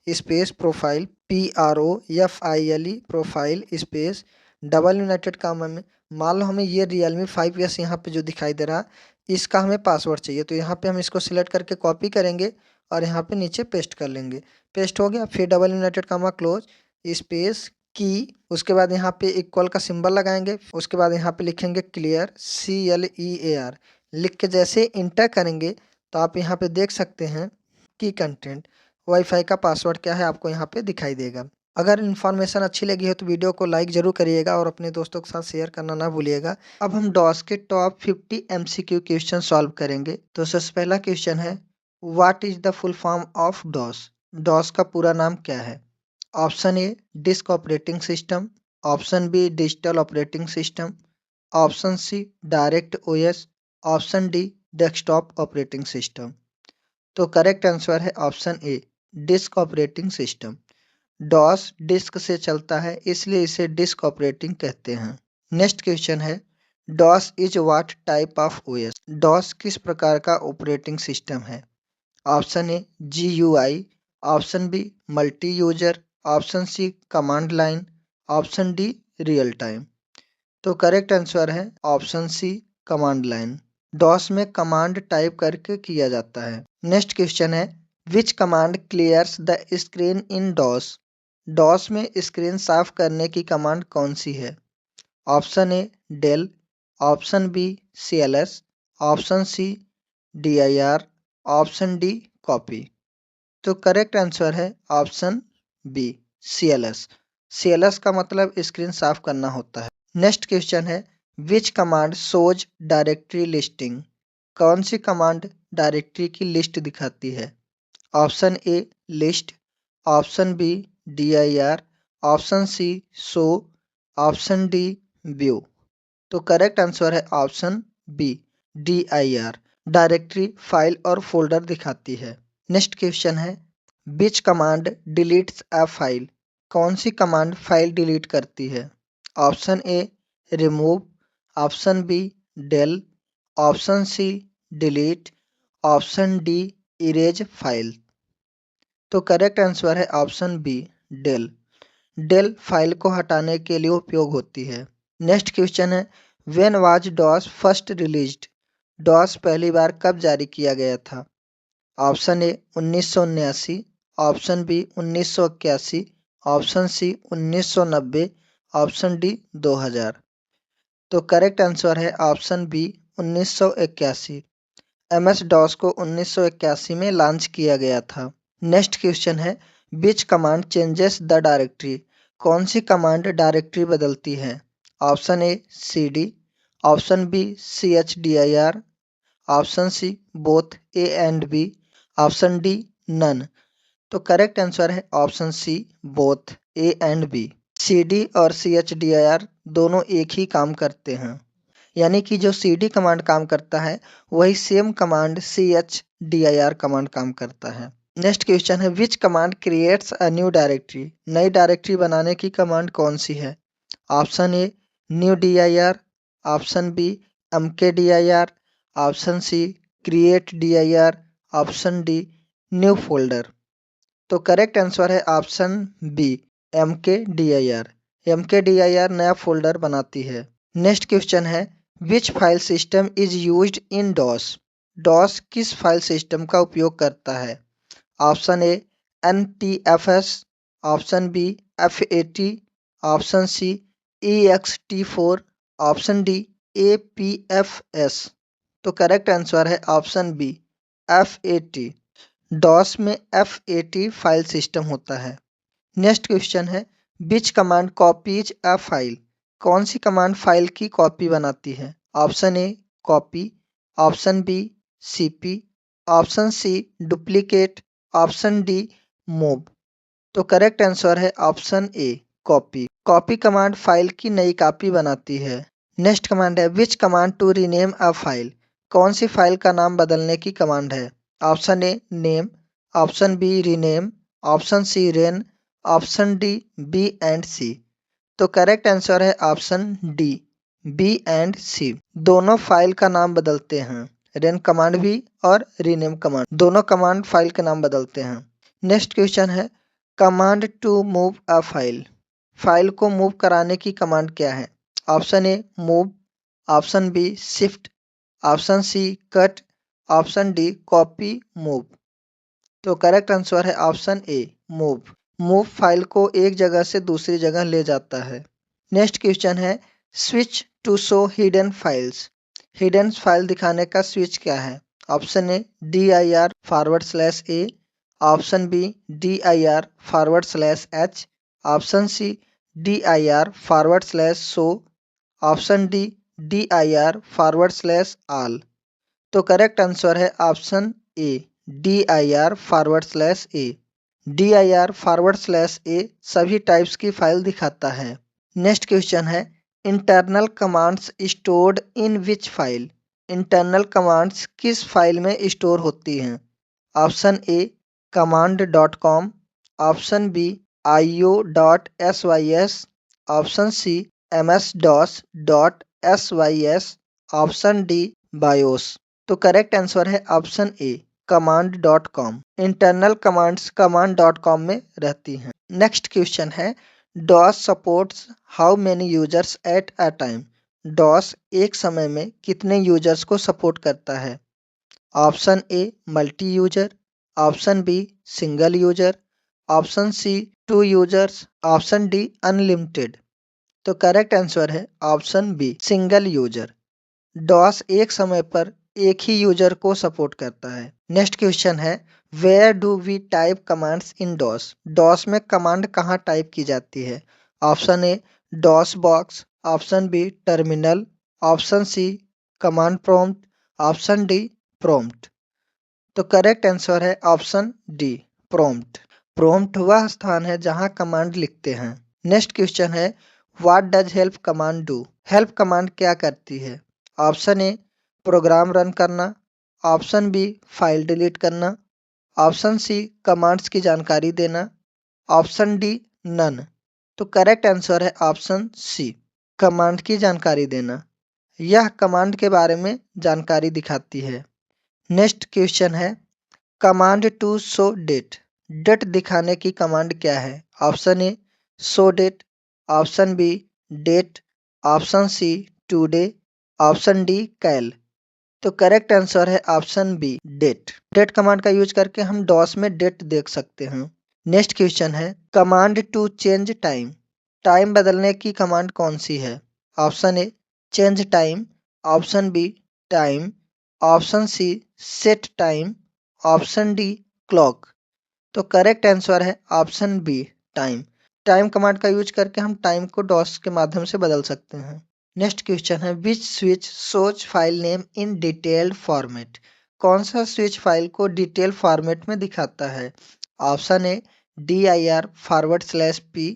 S1: space profile PROFILE profile space double united comma में मान लो हमें ये Realme 5S यहाँ पे जो दिखाई दे रहा इसका हमें पासवर्ड चाहिए तो यहाँ पे हम इसको सिलेक्ट करके कॉपी करेंगे और यहाँ पे नीचे पेस्ट कर लेंगे। पेस्ट हो गया, फिर डबल यूनाइटेड कामा क्लोज स्पेस की, उसके बाद यहाँ पे इक्वल का सिंबल लगाएंगे, उसके बाद यहाँ पे लिखेंगे क्लियर CLEAR। लिख के जैसे इंटर करेंगे तो आप यहाँ पे देख सकते हैं कि कंटेंट वाईफाई का पासवर्ड क्या है आपको यहाँ पे दिखाई देगा। अगर इन्फॉर्मेशन अच्छी लगी हो तो वीडियो को लाइक जरूर करिएगा और अपने दोस्तों के साथ शेयर करना ना भूलिएगा। अब हम डॉस के टॉप 50 MCQ क्वेश्चन सॉल्व करेंगे। तो सबसे पहला क्वेश्चन है what is the full form of DOS. DOS का पूरा नाम क्या है। Option A disk operating system, option B digital operating system, option C direct OS, option D desktop operating system. तो करेक्ट आंसर है option A disk operating system. DOS disk से चलता है इसलिए इसे डिस्क ऑपरेटिंग कहते हैं। नेक्स्ट क्वेश्चन है DOS is what type of OS। DOS किस प्रकार का ऑपरेटिंग सिस्टम है। Option A GUI, option B multi user, option C command line, option D real time. तो करेक्ट आंसर है option C command line. DOS में command type करके किया जाता है। नेक्स्ट क्वेश्चन है which command clears the screen in DOS. DOS में screen साफ करने की कमांड कौन सी है। Option A del, option B CLS, option C DIR, option D copy. तो करेक्ट आंसर है ऑप्शन बी CLS। CLS का मतलब स्क्रीन साफ करना होता है। नेक्स्ट क्वेश्चन है which command shows directory listing. कौन सी कमांड डायरेक्टरी की लिस्ट दिखाती है। Option A list, option B DIR, option C show, option D view. तो करेक्ट आंसर है option B DIR। Directory file और फोल्डर दिखाती है। नेक्स्ट क्वेश्चन है which command deletes a file. कौन सी कमांड फाइल डिलीट करती है। Option A remove, option B del, option C delete, option D erase file. तो करेक्ट आंसर है option B del. Del file को हटाने के लिए उपयोग होती है। नेक्स्ट क्वेश्चन है when was DOS first released. DOS पहली बार कब जारी किया गया था। Option A 1979, option B 1981, option C 1990, option D 2000। तो करेक्ट आंसर है ऑप्शन बी 1981। MS डॉस को 1981 में लॉन्च किया गया था। नेक्स्ट क्वेश्चन है which command changes the directory. कौन सी कमांड डायरेक्टरी बदलती है। Option A CD, option B CHDIR, option C both A and B, option D none. तो करेक्ट आंसर है option C both A and B। CD और CHDIR दोनों एक ही काम करते हैं, यानी कि जो CD कमांड काम करता है वही सेम कमांड CHDIR कमांड काम करता है। नेक्स्ट क्वेश्चन है which command creates a new directory. नई डायरेक्टरी बनाने की कमांड कौन सी है। Option A new DIR, option B mkdir, option C create DIR, option D new folder. तो करेक्ट आंसर है ऑप्शन बी mkdir। mkdir नया फोल्डर बनाती है। नेक्स्ट क्वेश्चन है which file system is used in DOS. DOS किस file system का उपयोग करता है। Option A NTFS, option B FAT, option C EXT4, option D APFS। तो करेक्ट आंसर है ऑप्शन बी FAT। डॉस में FAT फाइल सिस्टम होता है। नेक्स्ट क्वेश्चन है which command copies a file, कौन सी कमांड फाइल की कॉपी बनाती है? Option A copy, option B CP, option C duplicate, option D move. तो करेक्ट आंसर है option A copy. Copy command file की नई कॉपी बनाती है। नेक्स्ट कमांड है which command to rename a file, कौन सी फाइल का नाम बदलने की कमांड है? Option A name, option B rename, option C ren, option D B and C. तो करेक्ट आंसर है option D B and C. दोनों फाइल का नाम बदलते हैं, रेन कमांड भी और रीनेम कमांड, दोनों कमांड फाइल के नाम बदलते हैं। नेक्स्ट क्वेश्चन है command to move a file, file को मूव कराने की कमांड क्या है? Option A move, option B shift, option C cut, option D copy move. तो करेक्ट आंसर है option A move. Move file को एक जगह से दूसरी जगह ले जाता है। नेक्स्ट क्वेश्चन है switch to show hidden files, hidden file दिखाने का स्विच क्या है? Option A D I R forward slash A, option B D I R forward slash H, option C D I R forward slash show, option D D I R forward slash all. तो correct answer है option A D I R forward slash A. D I R forward slash A सभी types की file दिखाता है। Next question है internal commands stored in which file, internal commands किस file में store होती हैं? Option A command dot com, option B I O dot S Y S, option C M S DOS dot S Y S, option D BIOS. तो correct answer है option A command dot com. Internal commands command dot com में रहती हैं। Next question है DOS supports how many users at a time, DOS एक समय में कितने यूजर्स को सपोर्ट करता है? Option A multi user, option B single user, option C two users, option D unlimited. तो करेक्ट आंसर है option B single user. DOS एक समय पर एक ही यूजर को सपोर्ट करता है। नेक्स्ट क्वेश्चन है where do we type commands in DOS, DOS में कमांड कहाँ टाइप की जाती है? Option A DOS box, option B terminal, option C command prompt, option D prompt. तो करेक्ट आंसर है ऑप्शन डी प्रॉम्प्ट। प्रॉम्प्ट वह स्थान है जहां कमांड लिखते हैं। नेक्स्ट क्वेश्चन है what does help command do, help command क्या करती है? ऑप्शन ए प्रोग्राम रन करना, ऑप्शन बी फाइल डिलीट करना, ऑप्शन सी कमांड्स की जानकारी देना, ऑप्शन डी नन। तो करेक्ट आंसर है ऑप्शन सी कमांड की जानकारी देना, यह कमांड के बारे में जानकारी दिखाती है। नेक्स्ट क्वेश्चन है command to show date, date दिखाने की कमांड क्या है? Option A show date, option B date, option C today, option D cal. तो करेक्ट आंसर है option B date. Date command का यूज करके हम डॉस में डेट देख सकते हैं। नेक्स्ट क्वेश्चन है command to change time, time बदलने की कमांड कौन सी है? Option A change time, option B time, option C set time, option D clock. तो करेक्ट आंसर है option B time. Time command का यूज करके हम टाइम को डॉस के माध्यम से बदल सकते हैं। नेक्स्ट क्वेश्चन है which switch shows file name in detailed format, कौन सा स्विच फाइल को डिटेल फॉर्मेट में दिखाता है? Option A D I R forward slash P,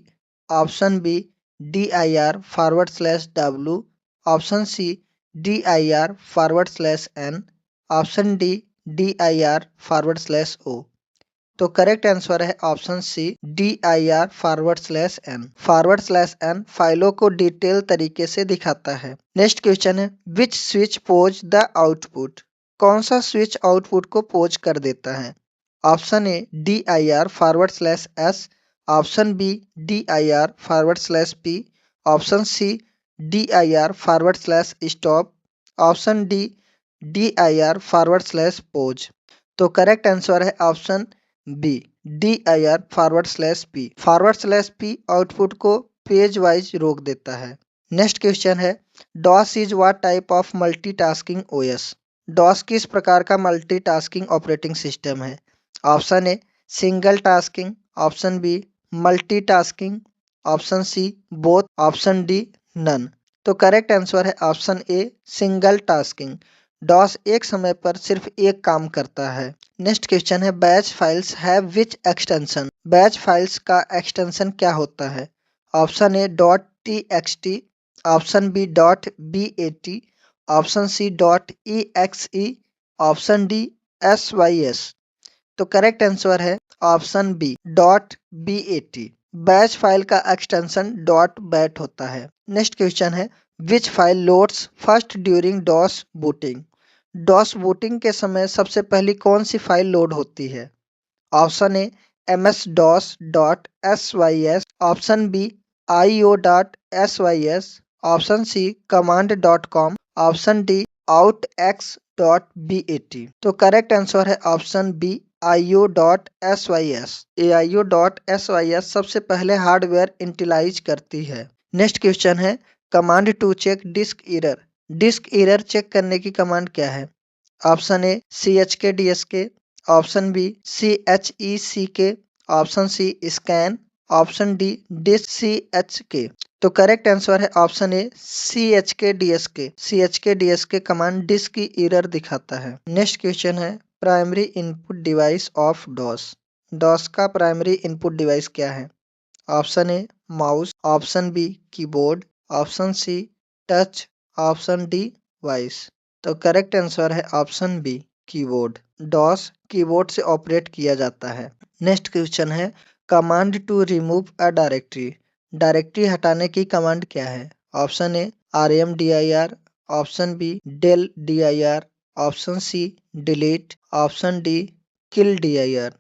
S1: option B D I R forward slash W, option C D I R forward slash N, option D D I R forward slash O. तो correct answer है option C D I R forward slash N. Forward slash N फाइलों को detail तरीके से दिखाता है। Next question है which switch pause the output, कौन सा स्विच आउटपुट को पोज कर देता है? Option A D I R forward slash S, option B D I R forward slash P, option C D I R forward slash stop, option D D I R forward slash pause. तो correct answer है option B D I R forward slash P. Forward slash P output को page wise रोक देता है। Next question है DOS is what type of multitasking OS, DOS किस प्रकार का मल्टीटास्किंग ऑपरेटिंग सिस्टम है? Option A single tasking, option B multitasking, option C both, option D none. तो करेक्ट आंसर है option A single tasking. DOS एक समय पर सिर्फ एक काम करता है। नेक्स्ट क्वेश्चन है batch files have which extension. Batch files का एक्सटेंशन क्या होता है? Option A dot T x T, option B dot B A T, option C dot E X E, option D S Y S. तो correct answer है option B dot B A T. Batch file का extension dot bat होता है। Next question है which file loads first during DOS booting. DOS booting के समय सबसे पहली कौन सी फाइल लोड होती है? Option A ms-dos.sys, option B io.sys, option C command.com, option D outx.bat। तो करेक्ट आंसर है ऑप्शन बी io.sys। io.sys सबसे पहले हार्डवेयर इंटिलाइज करती है। नेक्स्ट क्वेश्चन है command to check disk error. Disk error check करने की कमांड क्या है? Option A chkdsk, option B chek, option C scan, option D disk तो करेक्ट आंसर है option A chkdsk। chkdsk command disk की error दिखाता है। नेक्स्ट क्वेश्चन है primary input device of DOS. DOS का प्राइमरी इनपुट डिवाइस क्या है? Option A mouse, option B keyboard, option C touch, option D voice. तो correct answer है option B keyboard. DOS keyboard से operate किया जाता है। नेक्स्ट क्वेश्चन है command to remove a directory. Directory हटाने की कमांड क्या है? Option A rmdir, option B del dir, option C delete, option D kill dir।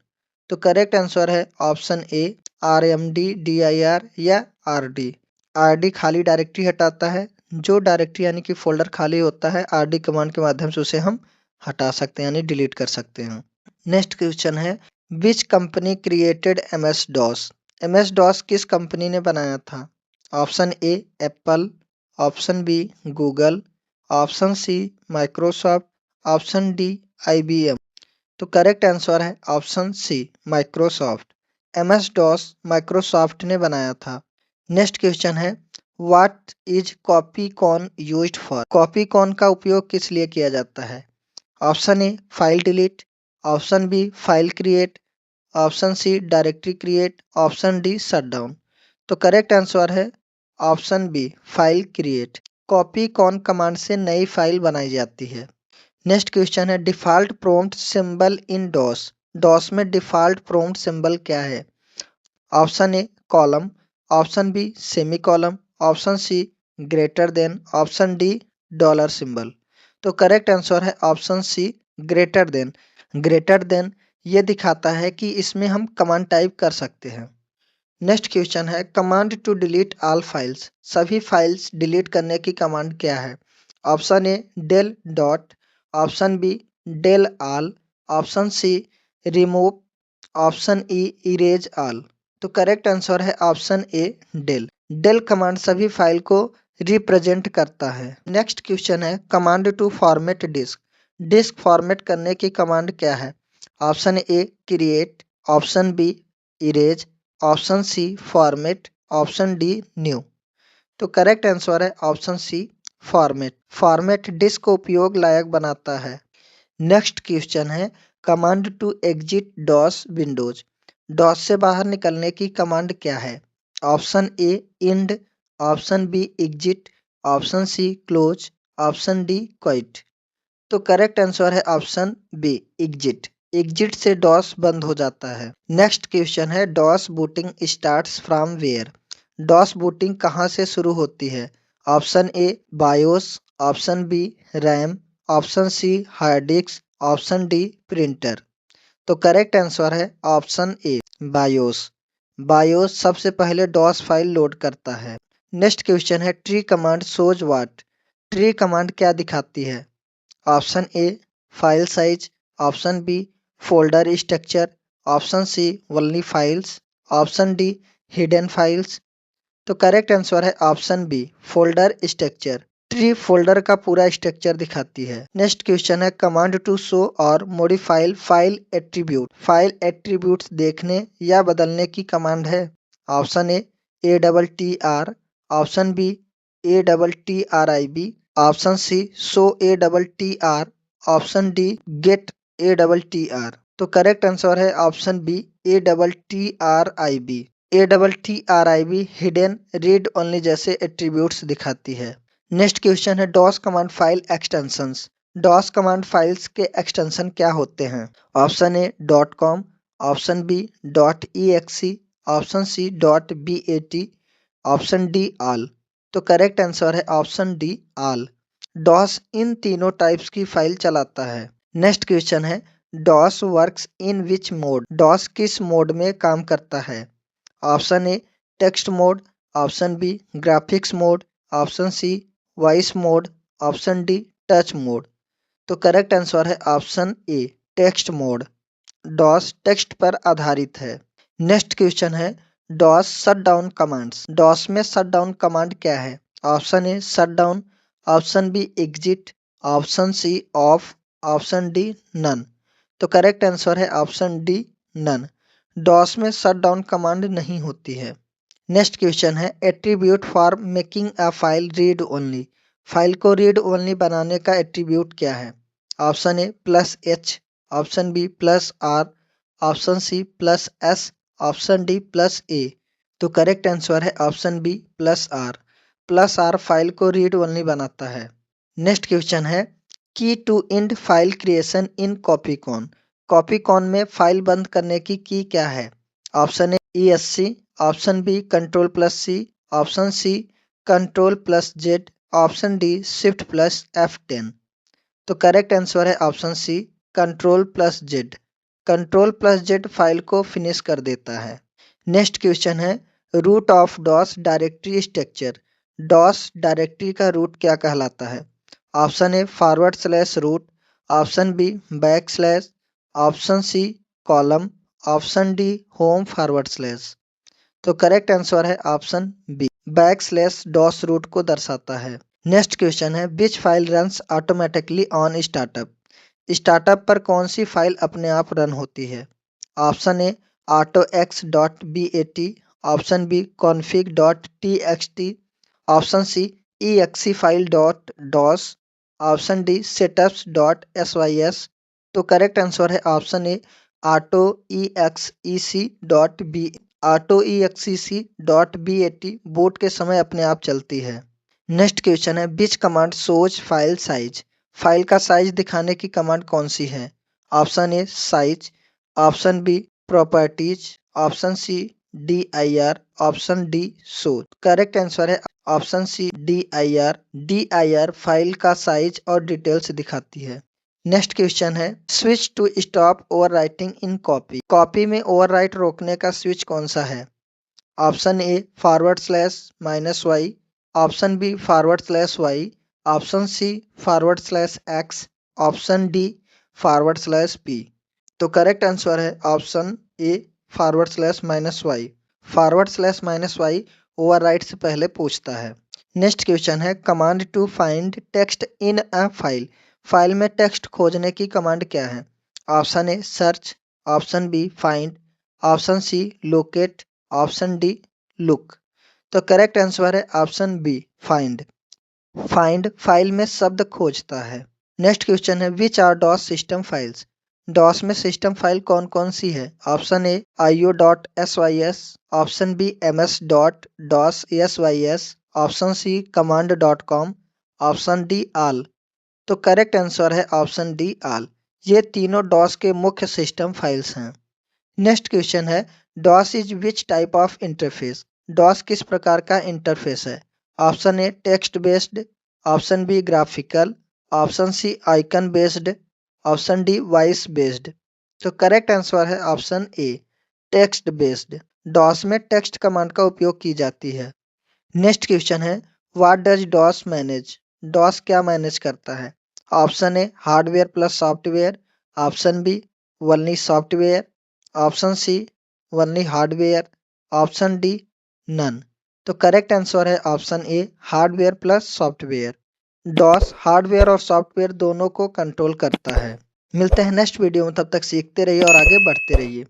S1: तो करेक्ट आंसर है ऑप्शन ए rmdir या rd। rd खाली डायरेक्टरी हटाता है। जो डायरेक्टरी यानी कि फोल्डर खाली होता है rd कमांड के माध्यम से उसे हम हटा सकते हैं यानी डिलीट कर सकते हैं। नेक्स्ट क्वेश्चन है which company created MS DOS. MS DOS किस कंपनी ने बनाया था? Option A Apple, option B Google, option C Microsoft, option D IBM. तो करेक्ट आंसर है option C Microsoft. MS DOS Microsoft ने बनाया था। नेक्स्ट क्वेश्चन है what is copy con used for. Copy con का उपयोग किस लिए किया जाता है? Option A file delete, option B file create, option C directory create, option D shutdown. तो करेक्ट आंसर है option B file create. Copy con command से नई फाइल बनाई जाती है। नेक्स्ट क्वेश्चन है default prompt symbol in DOS. DOS में default prompt symbol क्या है? Option A colon, option B semicolon, option C greater than, option D dollar symbol. तो करेक्ट आंसर है option C greater than. Greater than ये दिखाता है कि इसमें हम कमांड टाइप कर सकते हैं। नेक्स्ट क्वेश्चन है command to delete all files. सभी फाइल्स डिलीट करने की कमांड क्या है? Option A del dot, option B del all, option C remove, option E erase all. तो करेक्ट आंसर है option A del. Del command सभी file को represent करता है। नेक्स्ट क्वेश्चन है command to format disk. Disk format करने की command क्या है? Option A create, option B erase, option C format, option D new. तो करेक्ट आंसर है option C format. Format disk को उपयोग लायक बनाता है। नेक्स्ट क्वेश्चन है command to exit DOS windows. DOS से बाहर निकलने की कमांड क्या है? Option A end, option B exit, option C close, option D quit. तो करेक्ट आंसर है ऑप्शन बी एग्जिट। एग्जिट से डॉस बंद हो जाता है। नेक्स्ट क्वेश्चन है DOS booting starts from where. DOS booting कहाँ से शुरू होती है? Option A BIOS, option B RAM, option C hard disk, option D printer. तो करेक्ट आंसर है ऑप्शन ए बायोस। बायोस सबसे पहले डॉस फाइल लोड करता है। नेक्स्ट क्वेश्चन है tree command shows what. Tree command क्या दिखाती है? Option A file size, option B folder structure, option C only files, option D hidden files. तो correct answer है option B folder structure. Tree folder का पूरा structure दिखाती है। Next question है कमांड टू शो और modify file attribute. File attributes देखने या बदलने की कमांड है। Option A ATTR, option B ATTRIB, option C SOATTR, option D get ATTR। तो करेक्ट आंसर है option B ATTRIB। ATTRIB hidden read only जैसे attributes दिखाती है। नेक्स्ट क्वेश्चन है DOS command file extensions. DOS command files के extension क्या होते हैं? ऑप्शन ए .com, option B .exe, option C .bat, option D all. तो करेक्ट आंसर है ऑप्शन डी ऑल। डॉस इन तीनों टाइप्स की फाइल चलाता है। नेक्स्ट क्वेश्चन है DOS works in which mode. DOS किस मोड में काम करता है? Option A text mode, option B graphics mode, option C voice mode, option D touch mode. तो करेक्ट आंसर है option A text mode. DOS text पर आधारित है। नेक्स्ट क्वेश्चन है डॉस शटडाउन कमांड्स। डॉस में शटडाउन कमांड क्या है? Option A shutdown, option B exit, option C off, option D none. तो करेक्ट आंसर है ऑप्शन डी नन। डॉस में शटडाउन कमांड नहीं होती है। नेक्स्ट क्वेश्चन है attribute for making a file read only. File को रीड ओनली बनाने का एट्रीब्यूट क्या है? Option A +H, option B +R, option C +S, option D +A। तो करेक्ट आंसर है option B +R। +R file को read only बनाता है। नेक्स्ट क्वेश्चन है key to end file creation in copy con. Copy con में file बंद करने की की क्या है? Option A ESC, option B Ctrl+C, option C Ctrl+Z, option D Shift+F10। तो करेक्ट आंसर है option C Ctrl+Z। Ctrl+Z file को फिनिश कर देता है। नेक्स्ट क्वेश्चन है root of DOS directory structure. DOS directory का रूट क्या कहलाता है? ऑप्शन ए /रूट, option B /, option C colon, option D home /। तो करेक्ट आंसर है ऑप्शन बी /डॉस रूट को दर्शाता है। नेक्स्ट क्वेश्चन है which file runs automatically on startup. Startup पर कौन सी फाइल अपने आप रन होती है? Option A autox.bat, option B config.txt, option C exe file.dos, option D setups.sys। तो करेक्ट आंसर है ऑप्शन ए autoexec.bat बूट के समय अपने आप चलती है। नेक्स्ट क्वेश्चन है which command shows file size. File का साइज दिखाने की कमांड कौन सी है? Option A size, option B properties, option C dir, option D show. Correct answer है option C dir। dir file का साइज और डिटेल्स दिखाती है। नेक्स्ट क्वेश्चन है switch to stop overwriting in copy. Copy में ओवरराइट रोकने का switch कौन सा है? Option A /-y, option B /y, option C /x, option D /p। तो करेक्ट आंसर है option A /-y। /-y overwrite से पहले पूछता है। नेक्स्ट क्वेश्चन है command to find text in a file. File में टेक्स्ट खोजने की कमांड क्या है? Option A search, option B find, option C locate, option D look. तो करेक्ट आंसर है option B find. Find file में शब्द खोजता है। नेक्स्ट क्वेश्चन है which are DOS system files. DOS में सिस्टम फाइल कौन कौन सी है? Option A io.sys, option B ms.dossys, option C command.com, option D all. तो करेक्ट आंसर है ऑप्शन डी ऑल। ये तीनों डॉस के मुख्य सिस्टम फाइल्स हैं। नेक्स्ट क्वेश्चन है DOS is which type of interface. DOS किस प्रकार का इंटरफेस है? Option A text based, option B graphical, option C icon based, option D voice based. तो करेक्ट आंसर है option A text based. DOS में text command का उपयोग की जाती है। नेक्स्ट क्वेश्चन है what does DOS manage. DOS क्या मैनेज करता है? Option A hardware plus software, option B only software, option C only hardware, option D none. तो करेक्ट आंसर है option A hardware plus software. DOS hardware और software दोनों को control करता है। मिलते हैं नेक्स्ट वीडियो में, तब तक सीखते रहिए और आगे बढ़ते रहिए।